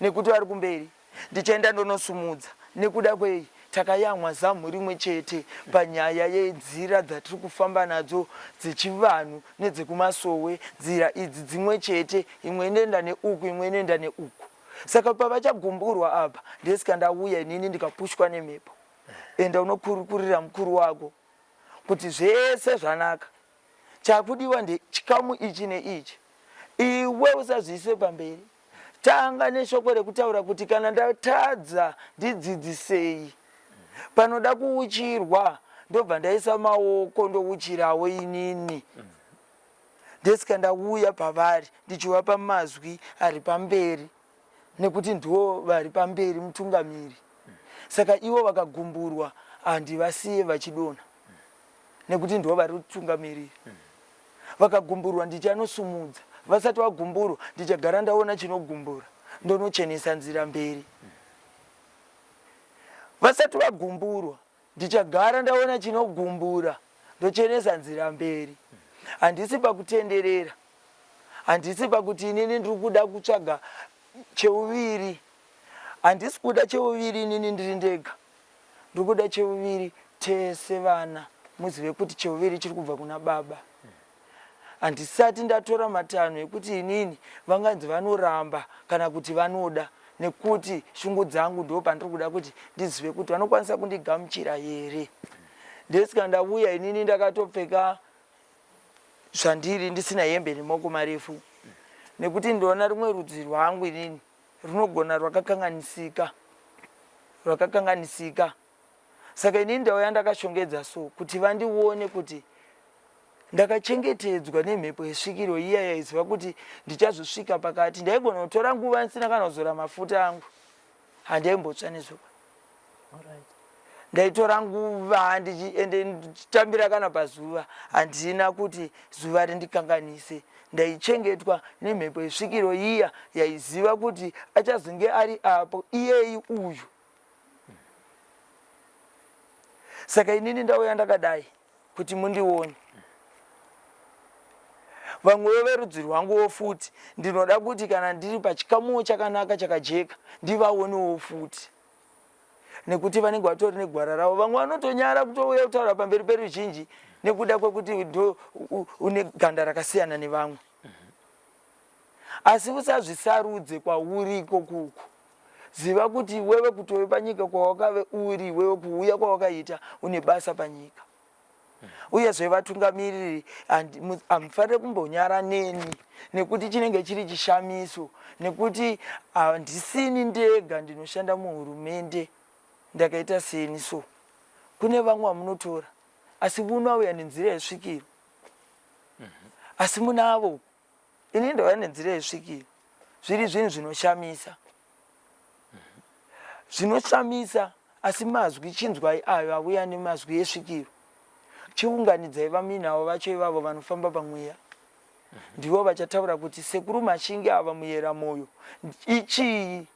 nekuti vari kumberi. Ndichaenda ndonosumudza nekuda kwei takayamwa zamu rimwe chete panyaya yenzira dzatiri kufamba nadzo dzechivanhu nedzekumasowe. Nzira idzi dzimwe chete, imwe inoenda neuku, imwe inoenda neuku. Saka pavachagumburwa apa ndesika ndauya inini ndikapushwa nemhepo. Enda unokurukurira mukuru wako kuti zvese zvanaka, chakudiwa ndechikamu ichi neichi, iwe usazviise pamberi. Tanga neshoko rekutaura kuti kana ndatadza ndidzidzisei. Panoda kuuchirwa ndobva ndaisa maoko ndouchirawo inini ndesika ndauya pavari ndichivapa mazwi ari pamberi nekuti ndivo vari pamberi mutungamiri. Saka ivo vakagumburwa handivasiye vachidonha nekuti ndivo vari kutungamirira. Vakagumburwa ndichanosumudza, vasati vagumburwa ndichagara ndaona chinogumbura ndonochenesa nzira mberi. Vasati vagumburwa ndichagara ndaona chinogumbura ndochenesa nzira mberi. Handisi pakutenderera, handisi pakuti inini ndiri kuda kutsvaga cheuviri, handisi kuda cheuviri inini ndiri ndega, ndiri kuda cheuviri tese vana muzive kuti cheuviri chiri kubva kuna Baba. Handisati ndatora matanho ekuti inini vanganzi vanoramba kana kuti vanoda, nekuti shungu dzangu ndo pandiri kuda kuti ndizive kuti vanokwanisa kundigamuchira here. Ndesika ndauya inini ndakatopfeka zvandiri ndisina hembe nemaoko marefu, nekuti ndona rumwe rudzi rwangu inini runogona rwakakanganisika. Saka inini ndauya ndakashongedza so kuti vandione kuti ndakachengetedzwa nemhepo yesvikiro iya yaiziva kuti ndichazosvika pakati. Ndaigona kutora nguva ndisina kana kuzora mafuta angu, handaimbotsva nezuva. Ndaitora nguva ndichiende ndichitambira kana pazuva, handina kuti zuva rindikanganise. Ndaichengetwa nemhepo yesvikiro iya yaiziva kuti achazonge ari apo iyei uyu. Saka inini ndauya ndakadai kuti mundione. Vamwe verudzi rwanguwo futi ndinoda kuti kana ndiri pachikamuwo chakanaka chakajeka ndivaonewo futi, nekuti vanenge vatori negwara ravo. Vamwe vanotonyara kutouya kutaura pamberi peruzhinji nekuda kwekuti ndo une ganda rakasiyana nevamwe. Asi usazvisarudze kwauriko kuku. Ziva kuti wewe kutove panyika kwawakave uri, wewe kuuya kwawakaita une basa panyika. Uyezve vatungamiriri hamufanire kumbonyara neni, nekuti chinenge chiri chishamiso, nekuti handisini ndega ndinoshanda muhurumende ndakaita seni. So kune vamwe vamunotora asi munauya nenzira yesvikiro, asi munavo inini ndauya nenzira yesvikiro. Zviri zvinhu zvinoshamisa, zvinoshamisa. Asi mazwi chinzwai ayo auya nemazwi esvikiro. Chiunganidzai vaminavo vacho ivavo vanofamba pamweya. Ndivo vachataura kuti sekuru Mashinge ava muyera moyo ichii.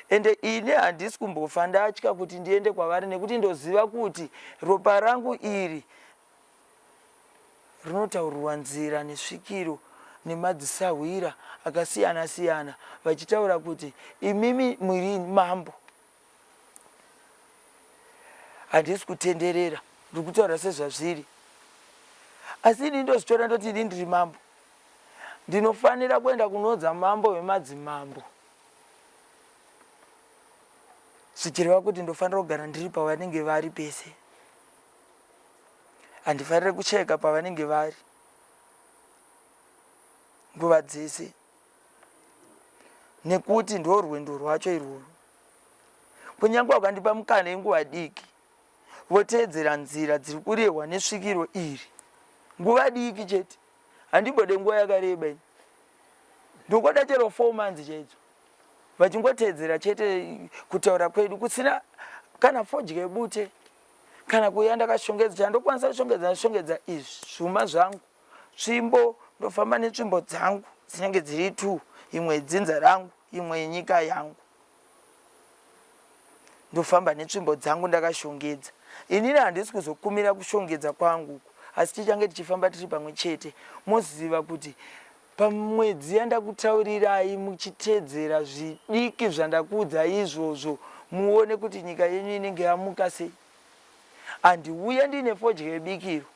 Ende ine handisi kumbofa ndatya kuti ndiende kwavari, nekuti ndoziva kuti ropa rangu iri rinotaurirwa nzira nesvikiro nemadzisahwira akasiyana siyana, vachitaura kuti imimi muri mambo. Handisi kutenderera, ndiri kutaura sezvazviri. Asi ini ndozvitora ndoti ini ndiri mambo, ndinofanira kuenda kunodza mambo wemadzimambo, zvichireva kuti ndofanira kugara ndiri pavanenge vari pese. Handifanire kucheka pavanenge vari nguva dzese, nekuti ndo rwendo rwacho irworwo. Kunyange wakandipa mukana yenguva diki voteedzera nzira dziri kurehwa nesvikiro iri, nguva diki chete, handimbode nguva yakareba ini. Ndokoda chero 4 months chaidzo vachingoteedzera chete kutaura kwedu kusina kana fodya yebute kana kuya ndakashongedza. Chandokwanisa kushongedza izvi zvuma zvangu, tsvimbo, ndofamba netsvimbo dzangu dzinenge dziri 2, imwe dzinza rangu, imwe yenyika yangu. Ndofamba netsvimbo dzangu ndakashongedza. Inini handisi kuzokumira kushongedza kwangu, asi tichange tichifamba tiri pamwe chete. Moziva kuti pamwedzi yandakutaurirai muchiteedzera zvidiki zvandakuudzai izvozvo, muone kuti nyika yenyu inenge yamuka sei. Handiuya ndine fodya yebikiro,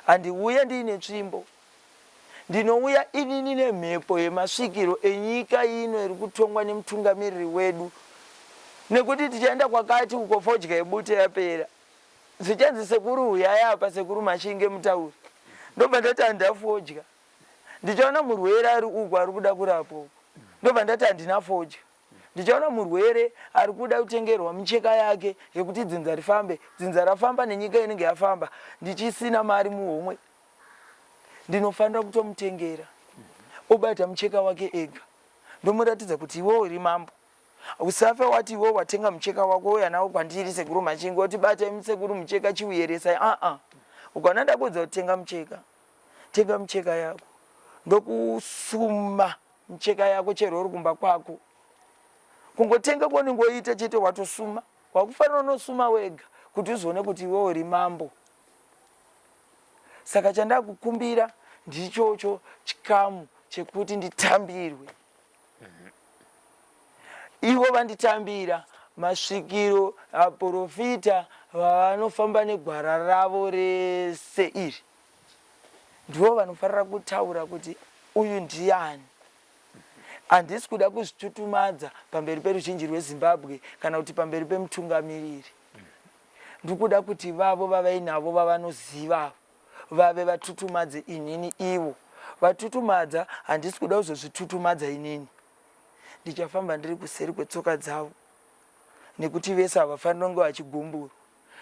handiuya ndine tsvimbo, ndinouya inini nemhepo yemasvikiro enyika ino iri kutongwa nemutungamiriri wedu. Nekuti tichaenda kwakati uko fodya yebute yapera, zvichanzi sekuru uyai apa, sekuru Mashinge mutauri, ndobva ndati handafodya. Ndichaona murwere ari uko ari kuda kurapwa uko, ndobva ndati handina fodya. ndichaona murwere ari kuda kutengerwa micheka yake yekuti dzinza rifambe, dzinza rafamba nenyika inenge yafamba, ndichisina mari muhomwe, ndinofanira kutomutengera obata mucheka wake ega, ndomuratidza kuti iwe uri mambo. Usafe wati iwe watenga mucheka wako uya nawo kwandiri sekuru Machinga oti bata sekuru mucheka chiuyeresai. Ukananda kudza kutenga mucheka, tenga mucheka yako ndokusuma mucheka yako chero uri kumba kwako. Kungotenga kwaningoita chete watosuma, wakufanira unosuma wega kuti uzoone kuti iwe uri mambo. Saka chandakukumbira ndichocho chikamu chekuti nditambirwe. Ivo vanditambira masvikiro aprofita vanofamba negwara ravo rese iri, ndivo vanofanira kutaura kuti uyu ndiani. Handisi kuda kuzvitutumadza pamberi peruzhinji rweZimbabwe kana kuti pamberi pemutungamiriri. Ndikuda kuti vavo vavainavo vavanoziva vave vatutumadze inini ivo. Vatutumadza handisi kuda kuzozvitutumadza inini. Ndichafamba ndiri kuseri kwetsoka dzavo, nekuti vese havafanira kunge vachigumbura.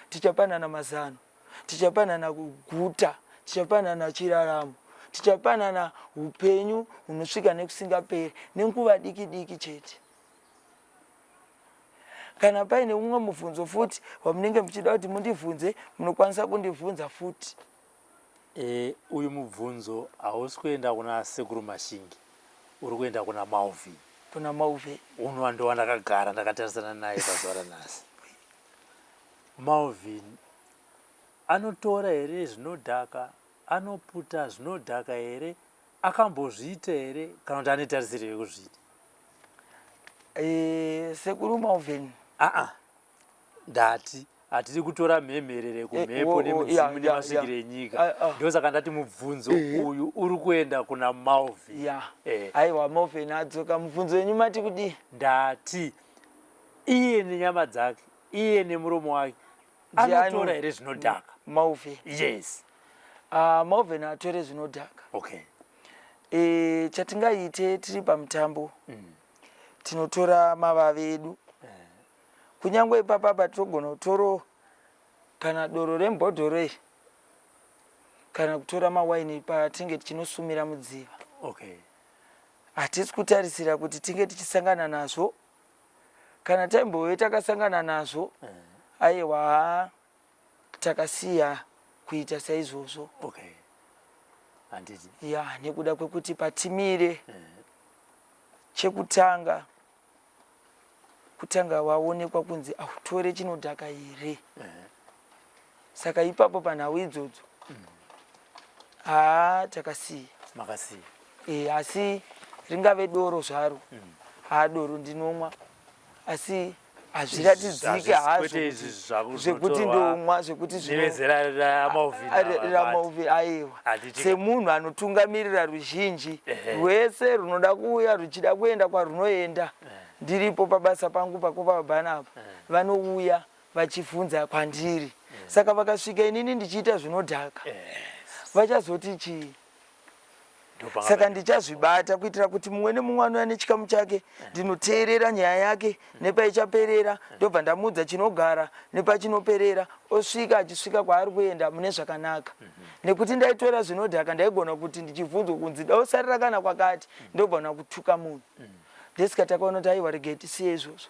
Tichapanana mazano, tichapanana kuguta, tichapanana chiraramo, tichapanana upenyu hunosvika nekusingaperi nenguva diki diki chete. Kana paine umwe mubvunzo futi wamunenge muchida kuti mundibvunze, munokwanisa kundibvunza futi. Uyu mubvunzo hausi kuenda kuna sekuru Mashingi, uri kuenda kuna Malvin. Kuna Malvin Uno ndo wandakagara ndakatarisana naye pazuva ranhasi. Malvin anotora here zvinodhaka, anoputa zvinodhaka here, akambozviita here kana kuti ane tarisiro yekuzviita? Sekuru Malvin ndati hatiri kutora mhemherere kumhepo nemudzimu nemasvikiro enyika. Ndosaka ndati mubvunzo uyu uri kuenda kuna Malvin. Aiwa, Malvin adzoka. Mubvunzo wenyu mati kudi? Ndati iye nenyama dzake, iye nemuromo wake, anotora here zvinodhaka? Malvin. Yes. Malvin atore zvinodhaka. Okay. Chatingaite tiri pamutambo, tinotora mavave edu. Kunyangwe ipapa patogona kutoro kana doro rembhodhoro kana kutora mawaini patinge tichinosumira mudziva. Okay. Hatisi kutarisira kuti tinge tichisangana nazvo. Kana taimbove takasangana nazvo, aiwa takasiya kuita saizvozvo. Okay. Handiti. Nekuda kwekuti patimire chekutanga kutanga waonekwa kunzi autore chinodhaka here. Saka ipapo panhau idzodzo takasiya. Makasiya. Asi ringave doro zvaro, doro ndinomwa, asi hazviratidzike hazvo zvekuti ndomwa, zvekuti Malvin. Aiwa, semunhu anotungamirira ruzhinji rwese runoda kuuya ruchida kuenda kwarunoenda, ndiripo pabasa pangu pakopa Barnaba, vanouya vachibvunza kwandiri. Saka vakasvika inini ndichiita zvinodhaka, vachazoti chii? Saka ndichazvibata kuitira kuti mumwe nemumwe anouya nechikamu chake, ndinoteerera nyaya yake nepaichaperera, ndobva ndamuudza chinogara nepachinoperera, osvika achisvika kwaari kuenda mune zvakanaka. Nekuti ndaitora zvinodhaka ndaigona kuti ndichibvunzwa kunzi dausarira kana kwakati, ndogona kutuka munhu. Ndesika takaona kuti aiwa regai tisiye izvozvo.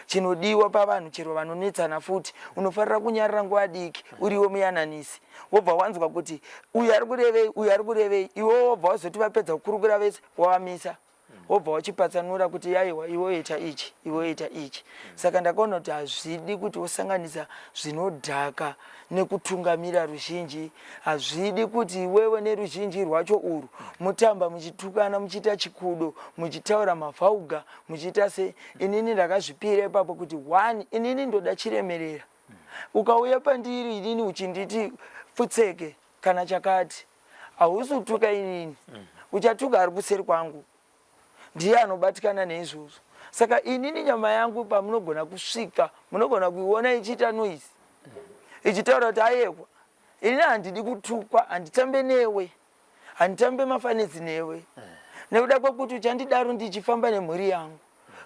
Chinodiwa pavanhu chero vanonetsana futi, unofarira kunyarira nguva diki uriwe muyananisi. Wobva wanzwa kuti uyu ari kurevei, uyu ari kurevei, iwe wobva wazoti vapedza kukurukura vese wavamisa. Wobva wachipatsanura kuti aiwa iwe ita ichi, iwe ita ichi. Saka ndakaona kuti hazvidi kuti wosanganisa zvinodhaka nekutungamira ruzhinji. Hazvidi kuti iwewe neruzhinji rwacho urwu mutamba muchitukana, muchiita chikudo, muchitaura mavhauga, muchiita se. Inini ndakazvipira ipapo kuti inini ndoda chiremerera. Ukauya pandiri inini uchinditi pfutseke kana chakati, hausi kutuka inini, uchatuka ari kuseri kwangu, ndiye anobatikana neizvozvo. Saka inini nyama yangu pamunogona kusvika, munogona kuiona ichiita noise, ichitaura kuti ayekwa, inini handidi kutukwa, handitambe newe, handitambe mafanidzi newe. Nekuda kwekuti uchandidaro ndichifamba nemhuri yangu,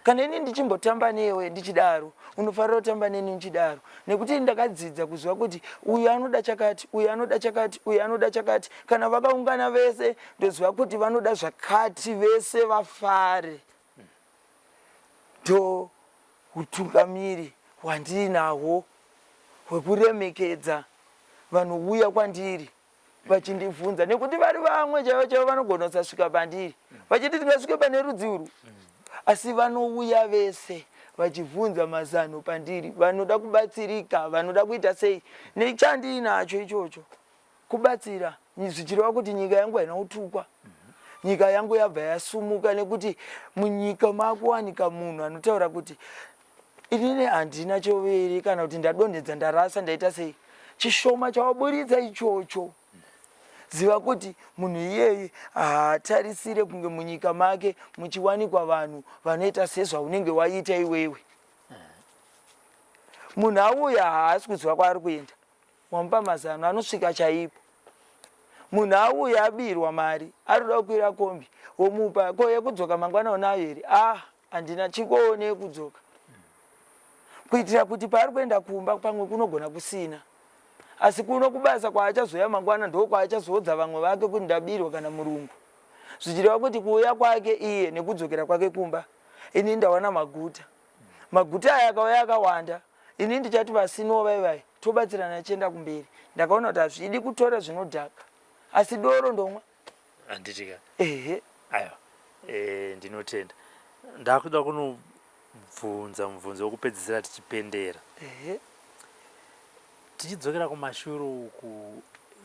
kana ini ndichimbotamba newe ndichidaro unofanira kutamba neni ndichidaro, nekuti ndakadzidza kuziva kuti uyu anoda chakati, uyu anoda chakati, uyu anoda chakati. Kana vakaungana vese ndoziva kuti vanoda zvakati, vese vafare. Ndo utungamiri hwandinahwo hwekuremekedza vanhu uya kwandiri vachindibvunza, nekuti vari vamwe chaivo chaivo vanogona kusasvika pandiri vachiti tingasvike pane rudzi urwu, asi vanouya vese vachibvunza mazano pandiri, vanoda kubatsirika, vanoda kuita sei. Nechandinacho ichocho kubatsira, zvichireva kuti nyika yangu haina kutukwa, nyika yangu yabva yasumuka, nekuti munyika makuwanika munhu anotaura kuti inini handina choveri kana kuti ndadonhedza ndarasa ndaita sei. Chishoma chawaburitsa ichocho, ziva kuti munhu iyeye haatarisire kunge munyika make muchiwanikwa vanhu vanoita sezvaunenge waita iwewe. Munhu auya haasi kuziva kwaari kuenda, wamupa mazano anosvika chaipo. Munhu auya abirwa mari arikuda kukwira kombi, womupa ko yekudzoka mangwana unayo here, handina chikoone yekudzoka, kuitira kuti paari kuenda kumba pamwe kunogona kusina, asi kuno kubasa kwaachazoya mangwana ndo kwaachazoodza vamwe vake kuti ndabirwa kana murungu. Zvichireva kuti kuuya kwake iye nekudzokera kwake kumba, ini ndawana maguta. Maguta aya akauya akawanda, ini ndichati vasino vaivai tobatsirana chienda kumberi. Ndakaona kuti hazvidi kutora zvinodhaka, asi doro ndomwa. Handitika. Ehe. Aiwa. Ndinotenda. Ndakuda kunobvunza mubvunzo wokupedzisira tichipendera. Ehe. Tichidzokera kumashure uku,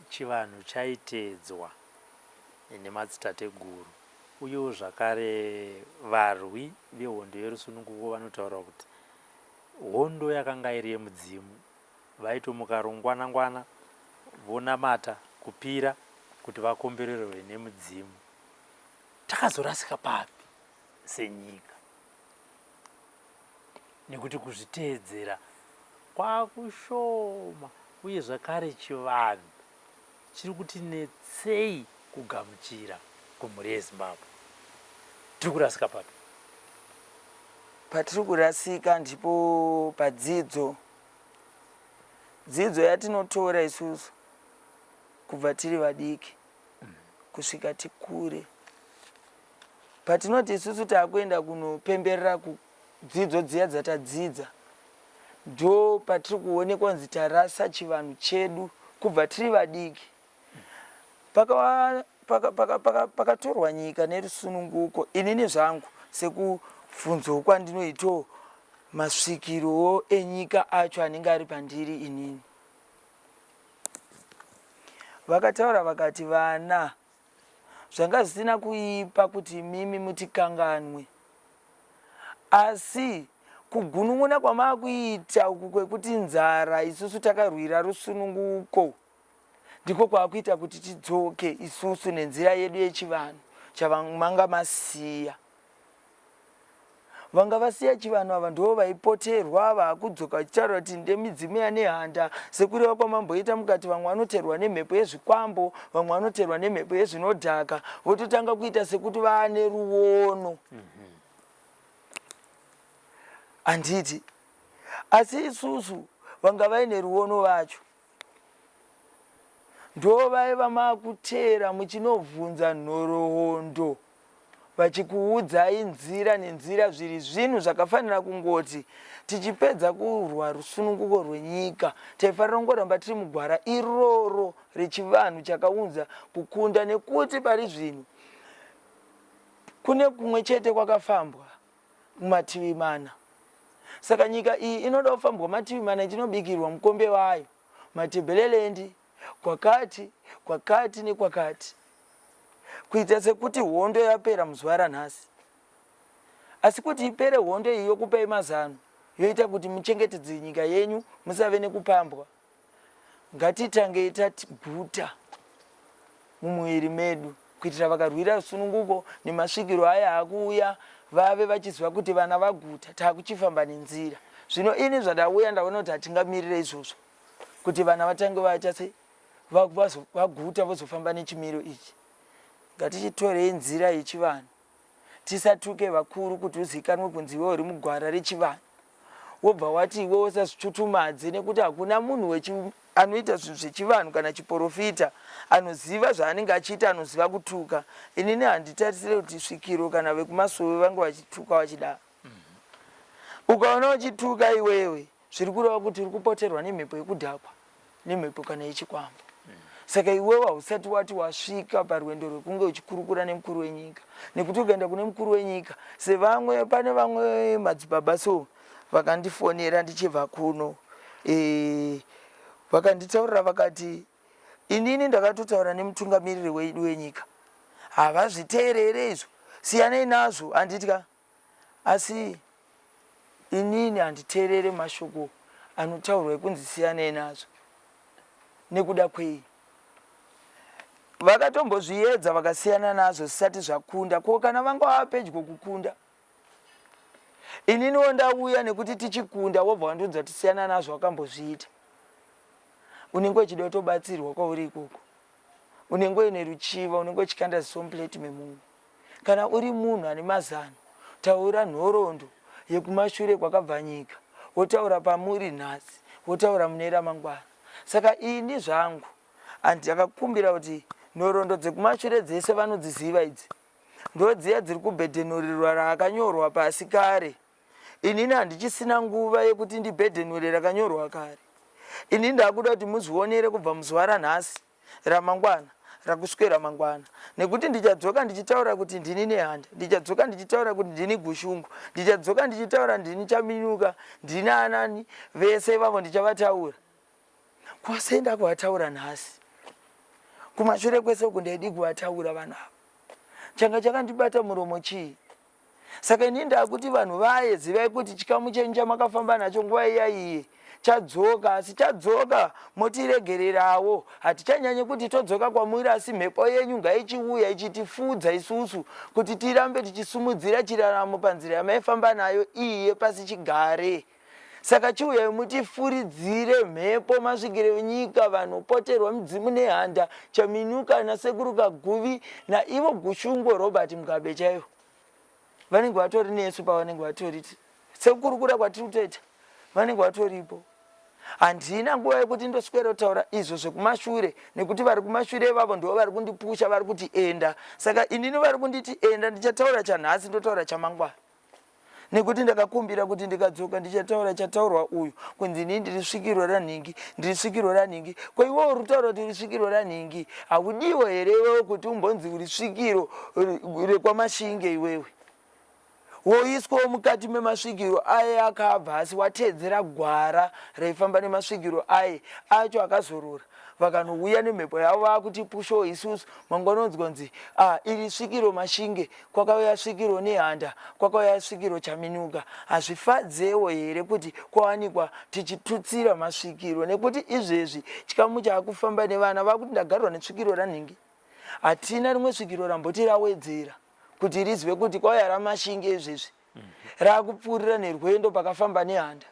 chivanhu chaitedzwa nemadzitateguru, uyewo zvakare varwi vehondo yerusununguko vanotaura kuti hondo yakanga iri yemudzimu, vaitomuka rungwana-ngwana vonamata kupira kuti vakombererwe nemudzimu. Takazorasika papi senyika, nekuti kuzviteedzera kwakushoma, uye zvakare chivanhu chiri kuti netsei kugamuchira kumhuri yeZimbabwe. Tiri kurasika papi? Patiri kurasika ndipo padzidzo. Dzidzo yatinotora isusu kubva tiri vadiki kusvika tikure. Patinoti isusu taakuenda kunopemberera kudzidzo dziya dzatadzidza, ndo patiri kuonekwa kunzi tarasa chivanhu chedu kubva tiri vadiki. Pakatorwa nyika nerusununguko, inini zvangu sekubvunzo kwandinoitawo masvikirowo enyika acho anenge ari pandiri inini. Vakataura vakati vana zvanga zvisina kuipa kuti mimi mutikanganwe, asi kugunun'una kwamakuita uku kwekuti nzara isusu takarwira rusununguko ndiko kwakuita kuti tidzoke isusu nenzira yedu yechivanhu chavamanga masiya. Vanga vasiya chivanhu ava ndo vaipoterwa vakudzoka vachitaura kuti ndemidzimu yane handa, sekureva kwamamboita mukati vamwe vanoterwa nemhepo yezvikwambo, vamwe vanoterwa nemhepo yezvinodhaka, vototanga kuita sekuti vaane ruono. Handiti, asi isusu vanga vaine ruono vacho ndo vaiva maakutera muchinobvunza nhoroondo, vachikuudzai nzira nenzira zviri zvinhu zvakafanira kungoti tichipedza kurwa rusununguko rwenyika taifanira kungoramba tiri mugwara iroro rechivanhu chakaunza kukunda, nekuti pari zvino kune kumwe chete kwakafambwa kumativi mana. Saka nyika iyi inoda kufambwa mativi mana ichinobikirwa mukombe wayo, Matebeleland, kwakati nekwakati, kuita sekuti hondo yapera muzuva ranhasi. Asi kuti ipere hondo iyi yokupai mazano yoita kuti muchengetedze nyika yenyu musave nekupambwa, ngatitange tatiguta mumwiri medu kuitira vakarwira rusununguko nemasvikiro aya akuuya vave vachiziva kuti vana vaguta taakuchifamba nenzira. Zvino ini zvadauya ndaona kuti hatingamirire izvozvo kuti vana vatange vachase vaguta vozofamba nechimiro ichi. Ngatichitorei nzira yechivanhu tisatuke vakuru kuti uzikanwe kunzi iwe uri mugwara rechivanhu wobva wati iwe usazvitutumadze nekuti hakuna munhu anoita zvinhu zvechivanhu kana chiprofita anoziva zvaanenge achiita anoziva kutuka. Inini handitarisire kuti svikiro kana vekumasove vange vachituka vachida. Ukaona uchituka iwewe zviri kureva kuti uri kupoterwa nemhepo yekudhakwa nemhepo kana yechikwambo. Saka iwewe hausati wati wasvika parwendo rwekunge uchikurukura nemukuru wenyika, nekuti ukaenda kune mukuru wenyika sevamwe pane vamwe madzibaba so vakandifonera ndichibva kuno vakanditaurira vakati inini ndakatotaura nemutungamiriri wedu wenyika havazviteerere izvo siyanei nazvo. Handitya asi inini handiteerere mashoko anotaurwa ekunzi siyanei nazvo. Nekuda kwei vakatombozviedza vakasiyana nazvo zvisati zvakunda, ko kana vanga vava pedyo kukunda. Ininiwo ndauya nekuti tichikunda wobva wandonzwa tisiyana nazvo wakambozviita. Unenge uchida kutobatsirwa kwauri ikoko, unenge uine ruchiva, unenge uchikanda ziso mupureti memumwe. Kana uri munhu ane mazano, taura nhoroondo yekumashure kwakabva nyika, wotaura pamuri nhasi, wotaura mune ramangwana. Saka ini zvangu handakakumbira kuti nhoroondo dzekumashure dzese vanodziziva idzi ndodziya dziri kubhedhenurirwa rakanyorwa pasi kare. Inini handichisina nguva yekuti ndibhedhenure rakanyorwa kare. Inini ndakuda kuti muzvionere kubva muzuva ranhasi, ramangwana, rakuswera mangwana, nekuti ndichadzoka ndichitaura kuti ndini nehanda, ndichadzoka ndichitaura kuti ndini gushungu, ndichadzoka ndichitaura ndini chaminuka, ndini anani, vese ivavo ndichavataura. Kwase ndakuvataura nhasi, kumashure kwese uku ndaidi kuvataura vanhu ava. Changa chakandibata muromo chii? Saka inini ndakuti vanhu vaye zivai kuti chikamu chenyu chamakafamba nacho nguva iyaiye chadzoka, asi chadzoka motiregererawo. Hatichanyanye kuti todzoka kwamuri, asi mhepo yenyu ngaichiuya ichitifudza isusu kuti tirambe tichisumudzira chiraramo panzira yamaifamba nayo iye pasi chigare. Saka chiuyai mutifuridzire mhepo masvikire venyika, vanhu poterwa mudzimu nehanda, chaminuka nasekuru Kaguvi naivo Gushungu Robert Mugabe chaivo. Vanenge vatori nesu pavanenge vatori sekurukura kwatiri kutoita, vanenge vatoripo. Handina nguva yekuti ndoswera kutaura izvo zvekumashure, nekuti vari kumashure vavo ndo vari kundipusha, vari kuti enda. Saka inini vari kunditi enda, ndichataura chanhasi ndotaura chamangwana. Nekuti ndakakumbira kuti ndikadzoka ndichataura chataurwa uyu kunzi inini ndiri svikiro ranhingi, ndiri svikiro ranhingi. Ko iwewe uri kutaura kuti uri svikiro ranhingi, haudiwo here iwewe kuti umbonzi uri svikiro rekwamashinge iwewe? Woiswawo mukati memasvikiro aye akabva, asi wateedzera gwara raifamba nemasvikiro aye acho akazorora. Vakanouya nemhepo yavo vakutipushawo isusu mangononzwa nzi iri svikiro mashinge, kwakauya svikiro nehanda, kwakauya svikiro chaminuka. Hazvifadzewo here kuti kwawanikwa tichitutsira masvikiro, nekuti izvezvi chikamu chaakufamba nevana vakuti ndagarwa nesvikiro ranhingi. Hatina rimwe svikiro ramboti rawedzera kuti rizive kuti kwauya ramashinge izvezvi raakupfuurira nerwendo pakafamba nehanda.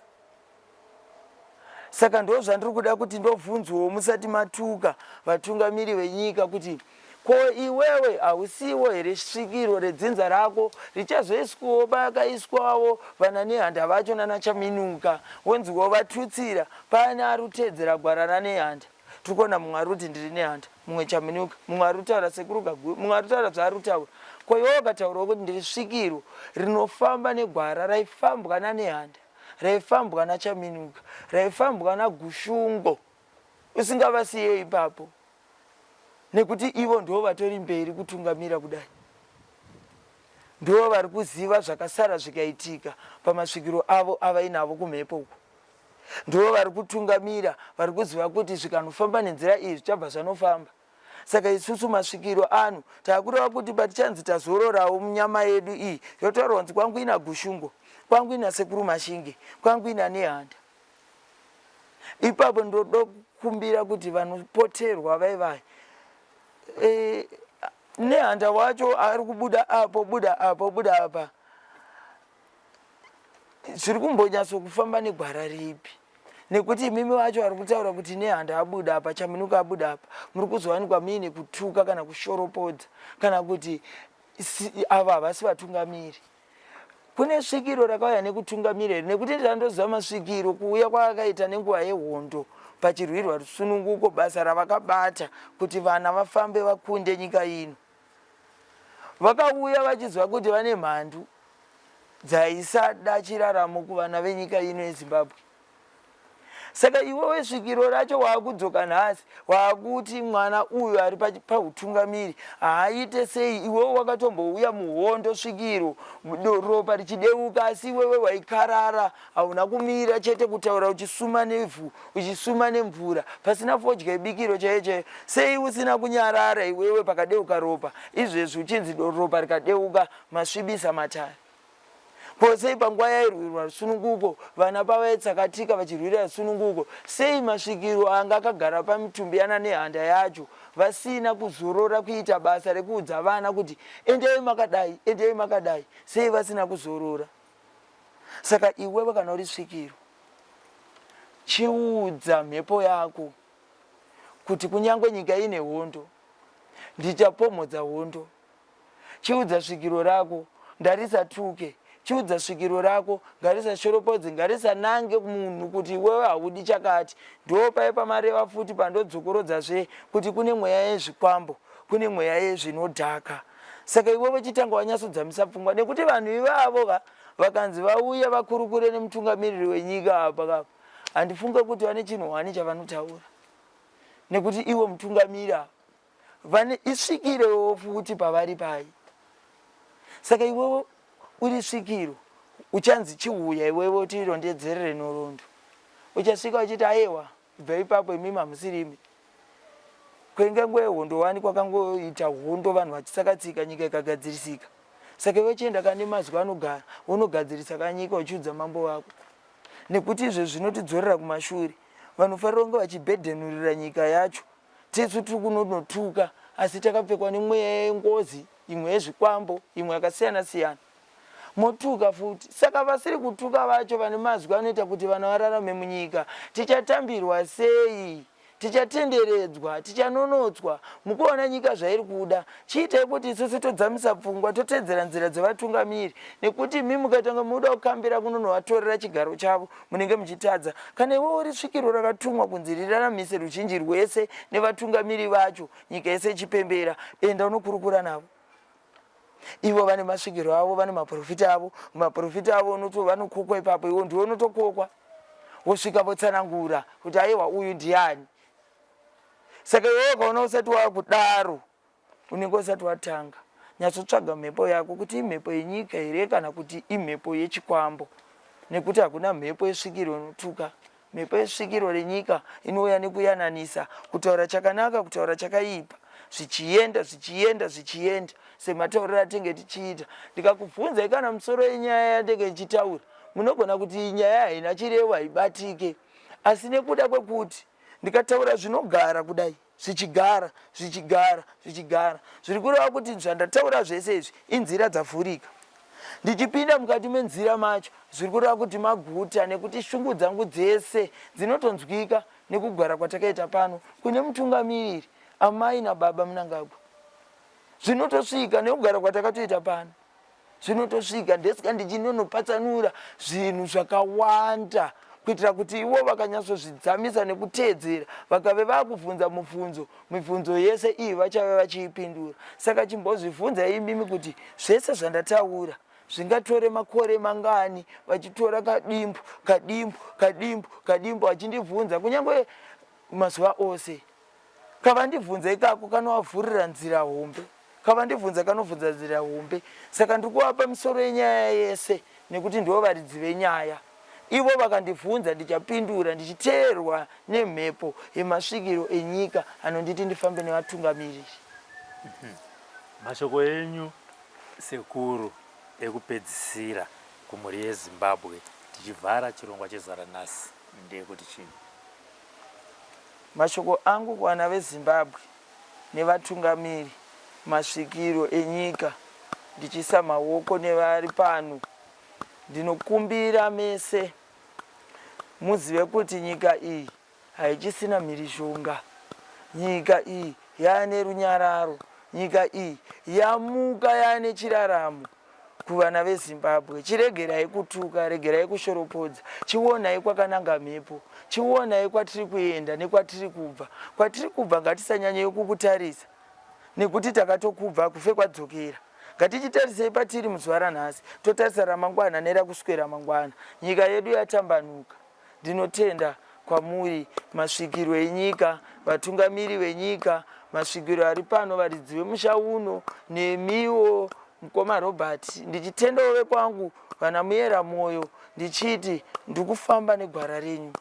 Saka ndo zvandiri kuda kuti ndobvunzwawo musati matuka vatungamiri venyika kuti ko iwewe hausiwo here svikiro redzinza rako richazoiswawo pakaiswawo vana nehanda vacho nanachaminuka, wonziwo vatutsira pane ari kuteedzera gwara ranehanda. Tikuona mumwe ari kuti ndiri nehanda, mumwe chaminuka, mumwe ari kutaura sekuru Kaguvi, mumwe ari kutaura zvaari kutaura. Ko iwewe ukataurawo kuti ndiri svikiro rinofamba negwara raifambwa nanehanda, raifambwa nachaminuka, raifambwa naGushungu, usingavasiye ipapo, nekuti ivo ndo vatori mberi kutungamira kudai. Ndo vari kuziva zvakasara zvikaitika pamasvikiro avo avainavo kumhepo uko. Ndo vari kutungamira, vari kuziva kuti zvikanofamba nenzira iyi zvichabva zvanofamba. Saka isusu masvikiro anu takureva kuti patichanzi tazororawo munyama yedu iyi, yotaurwa kunzi kwangu ina Gushungu, kwangu ina sekuru mashinge, kwangu ina nehanda. Ipapo ndodo kukumbira kuti vanopoterwa vaivai nehanda wacho ari kubuda apo, buda apo, buda apa, zviri kumbonyatso kufamba negwara ripi? Nekuti imimi wacho ari kutaura kuti nehanda abuda apa, chaminuka abuda apa, muri kuzowanikwa muine kutuka kana kushoropodza, kana kuti ava havasi vatungamiri. Kune svikiro rakauya nekutungamira nekuti ndandoziva masvikiro kuuya kwaakaita nenguva yehondo pachirwirwa rusununguko, basa ravakabata kuti vana vafambe vakunde nyika ino. Vakauya vachiziva kuti vane mhandu dzaisada chiraramo kuvana venyika ino yeZimbabwe. Saka iwewe svikiro racho waakudzoka nhasi waakuti mwana uyu ari pautungamiri haaite sei. Iwewe wakatombouya muhondo svikiro ropa richideuka, asi iwewe waikarara, hauna kumira chete kutaura uchisuma nevhu uchisuma nemvura pasina fodya bikiro chaiyo. Sei usina kunyarara iwewe pakadeuka ropa, izvezvi uchinzi ropa rikadeuka masvibisa matare? Posei panguva yairwirwa rusununguko vana pavaitsakatika vachirwira rusununguko, sei masvikiro anga akagara pamitumbi nehanda yacho vasina kuzorora kuita basa rekuudza vana kuti endei makadai, endei makadai? Sei vasina kuzorora? Saka iwewe kana uri svikiro, chiudza mhepo yako kuti kunyange nyika ine hondo ndichapomodza hondo. Chiudza svikiro rako ndarisatuke. Chiudza svikiro rako ngarisashoropodze, ngarisanange munhu kuti iwewe haudi chakati. Ndo paipa mareva futi pandodzokorodzazve kuti kune mweya yezvikwambo, kune mweya yezvinodhaka. Saka iwewe chitanga wanyasodzamisa pfungwa, nekuti vanhu ivavo vakanzi vauya vakurukure nemutungamiriri wenyika apa, handifunge kuti vane chinhuhwani chavanotaura, nekuti iwe mutungamiri apa vane isvikirewo futi pavari pai. Saka iwewe uri svikiro uchanzi chiuya iwewe utirondedzerere norondo, uchasvika uchiti aiwa bva ipapo imi mamusirimi. Kwenge nguva yehondo wani kwakangoita hondo vanhu vachisakatsika nyika ikagadzirisika. Saka iwe chienda kane mazuva anogara unogadzirisa kanyika uchiudza mambo wako, nekuti izvo zvinotidzorera kumashure. Vanofanira kunge vachibhedhenurira nyika yacho. Tisu tiri kunonotuka asi takapfekwa nemweya yengozi, imwe yezvikwambo, imwe yakasiyana siyana. Motuka futi. Saka vasiri kutuka vacho vane mazwi anoita kuti vana vararame munyika. Tichatambirwa sei? Tichatenderedzwa, tichanonotswa. Mukuona nyika zvairi kuda, chiitai kuti isusu todzamisa pfungwa totedzera nzira dzevatungamiri, nekuti imi mukatanga muda kukambira kunonovatorera chigaro chavo munenge muchitadza. Kana iwe uri svikiro rakatumwa kunzi riraramise ruzhinji rwese nevatungamiri vacho, nyika yese ichipembera, enda unokurukura navo. Ivo vane masvikiro avo, vane maprofita avo. Maprofita avo vanokokwa ipapo, iwo ndiwo unotokokwa wosvika votsanangura kuti aiwa uyu ndiani. Saka iwewe ukaona usati wakudaro unenge usati watanga nyatsotsvaga mhepo yako kuti imhepo yenyika here kana kuti imhepo yechikwambo, nekuti hakuna mhepo yesvikiro inotuka. Mhepo yesvikiro renyika inouya nekuyananisa, kutaura chakanaka, kutaura chakaipa, zvichienda zvichienda zvichienda sematauriro atenge tichiita. Ndikakubvunzai kana musoro yenyaya yatenge tichitaura, munogona kuti nyaya haina chirevo haibatike, asi nekuda kwekuti ndikataura zvinogara kudai zvichigara zvichigara zvichigara, zviri kureva kuti zvandataura zvese izvi inzira dzavhurika. Ndichipinda mukati menzira macho zviri kureva kuti maguta, nekuti shungu dzangu dzese dzinotonzwika nekugara kwatakaita pano kune mutungamiriri amai nababa Mnangagwa. Zvinotosvika nekugara kwatakatoita pano, zvinotosvika ndesika ndichinonopatsanura zvinhu zvakawanda kuitira kuti ivo vakanyatsozvidzamisa nekuteedzera vakave vakubvunza mibvunzo yese iyi vachave vachiipindura. Saka chimbozvibvunza imimi kuti zvese zvandataura zvingatore makore mangani vachitora kadimbu kadimbu kadimbu kadimbu vachindibvunza, kunyange mazuva ose. Kavandibvunza ikako kanovavhurira nzira hombe, kavandibvunza kanovhunza nzira hombe. Saka ndikuvapa misoro yenyaya yese nekuti ndivo varidzi venyaya. Ivo vakandibvunza ndichapindura ndichiteerwa nemhepo yemasvikiro enyika anonditi ndifambe nevatungamiriri. Mashoko enyu sekuru ekupedzisira kumhuri yeZimbabwe tichivhara chirongwa chezara nhasi ndeyekuti chini? Mashoko angu kuvana veZimbabwe nevatungamiri masvikiro enyika, ndichisa maoko nevari pano, ndinokumbira mese muzive kuti nyika iyi haichisina mhirizhonga. Nyika iyi yaane runyararo, nyika iyi yamuka yane chiraramo kuvana veZimbabwe. Chiregerai kutuka, regerai kushoropodza, chionai kwakananga mhepo, chionai kwatiri kuenda nekwatiri kubva. Kwatiri kubva ngatisanyanyei kukutarisa nekuti takatokubva kufe kwadzokera. Ngatichitarisei patiri muzuva ranhasi, totarisa ramangwana nerakuswera mangwana. Nyika yedu yatambanuka. Ndinotenda kwamuri masvikiro enyika, vatungamiri venyika, masvikiro ari pano, varidzi vemusha uno, nemiwo mukoma Robert. Ndichitendawo kwangu vana Muyera Moyo, ndichiti ndikufamba negwara renyu.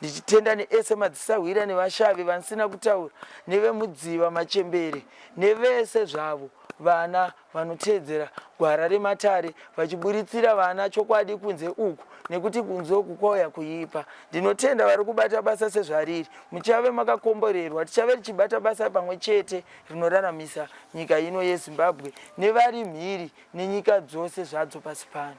Ndichitenda neese madzisahwira nevashavi vanisina kutaura, nevemudziva machembere, nevese zvavo vana vanotedzera gwara rematare, vachiburitsira vana chokwadi kunze uku, nekuti kunze uku kwauya kuipa. Ndinotenda vari kubata basa sezvariri, muchave makakomborerwa, tichave tichibata basa pamwe chete rinoraramisa nyika ino yeZimbabwe nevari mhiri nenyika dzose zvadzo pasi pano.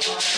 What?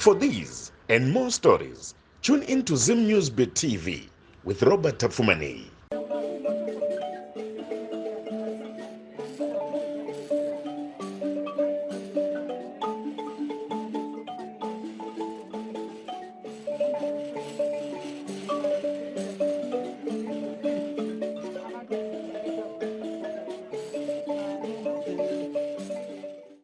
For these and more stories, tune in to Zim News Bit TV with Robert Tafumani.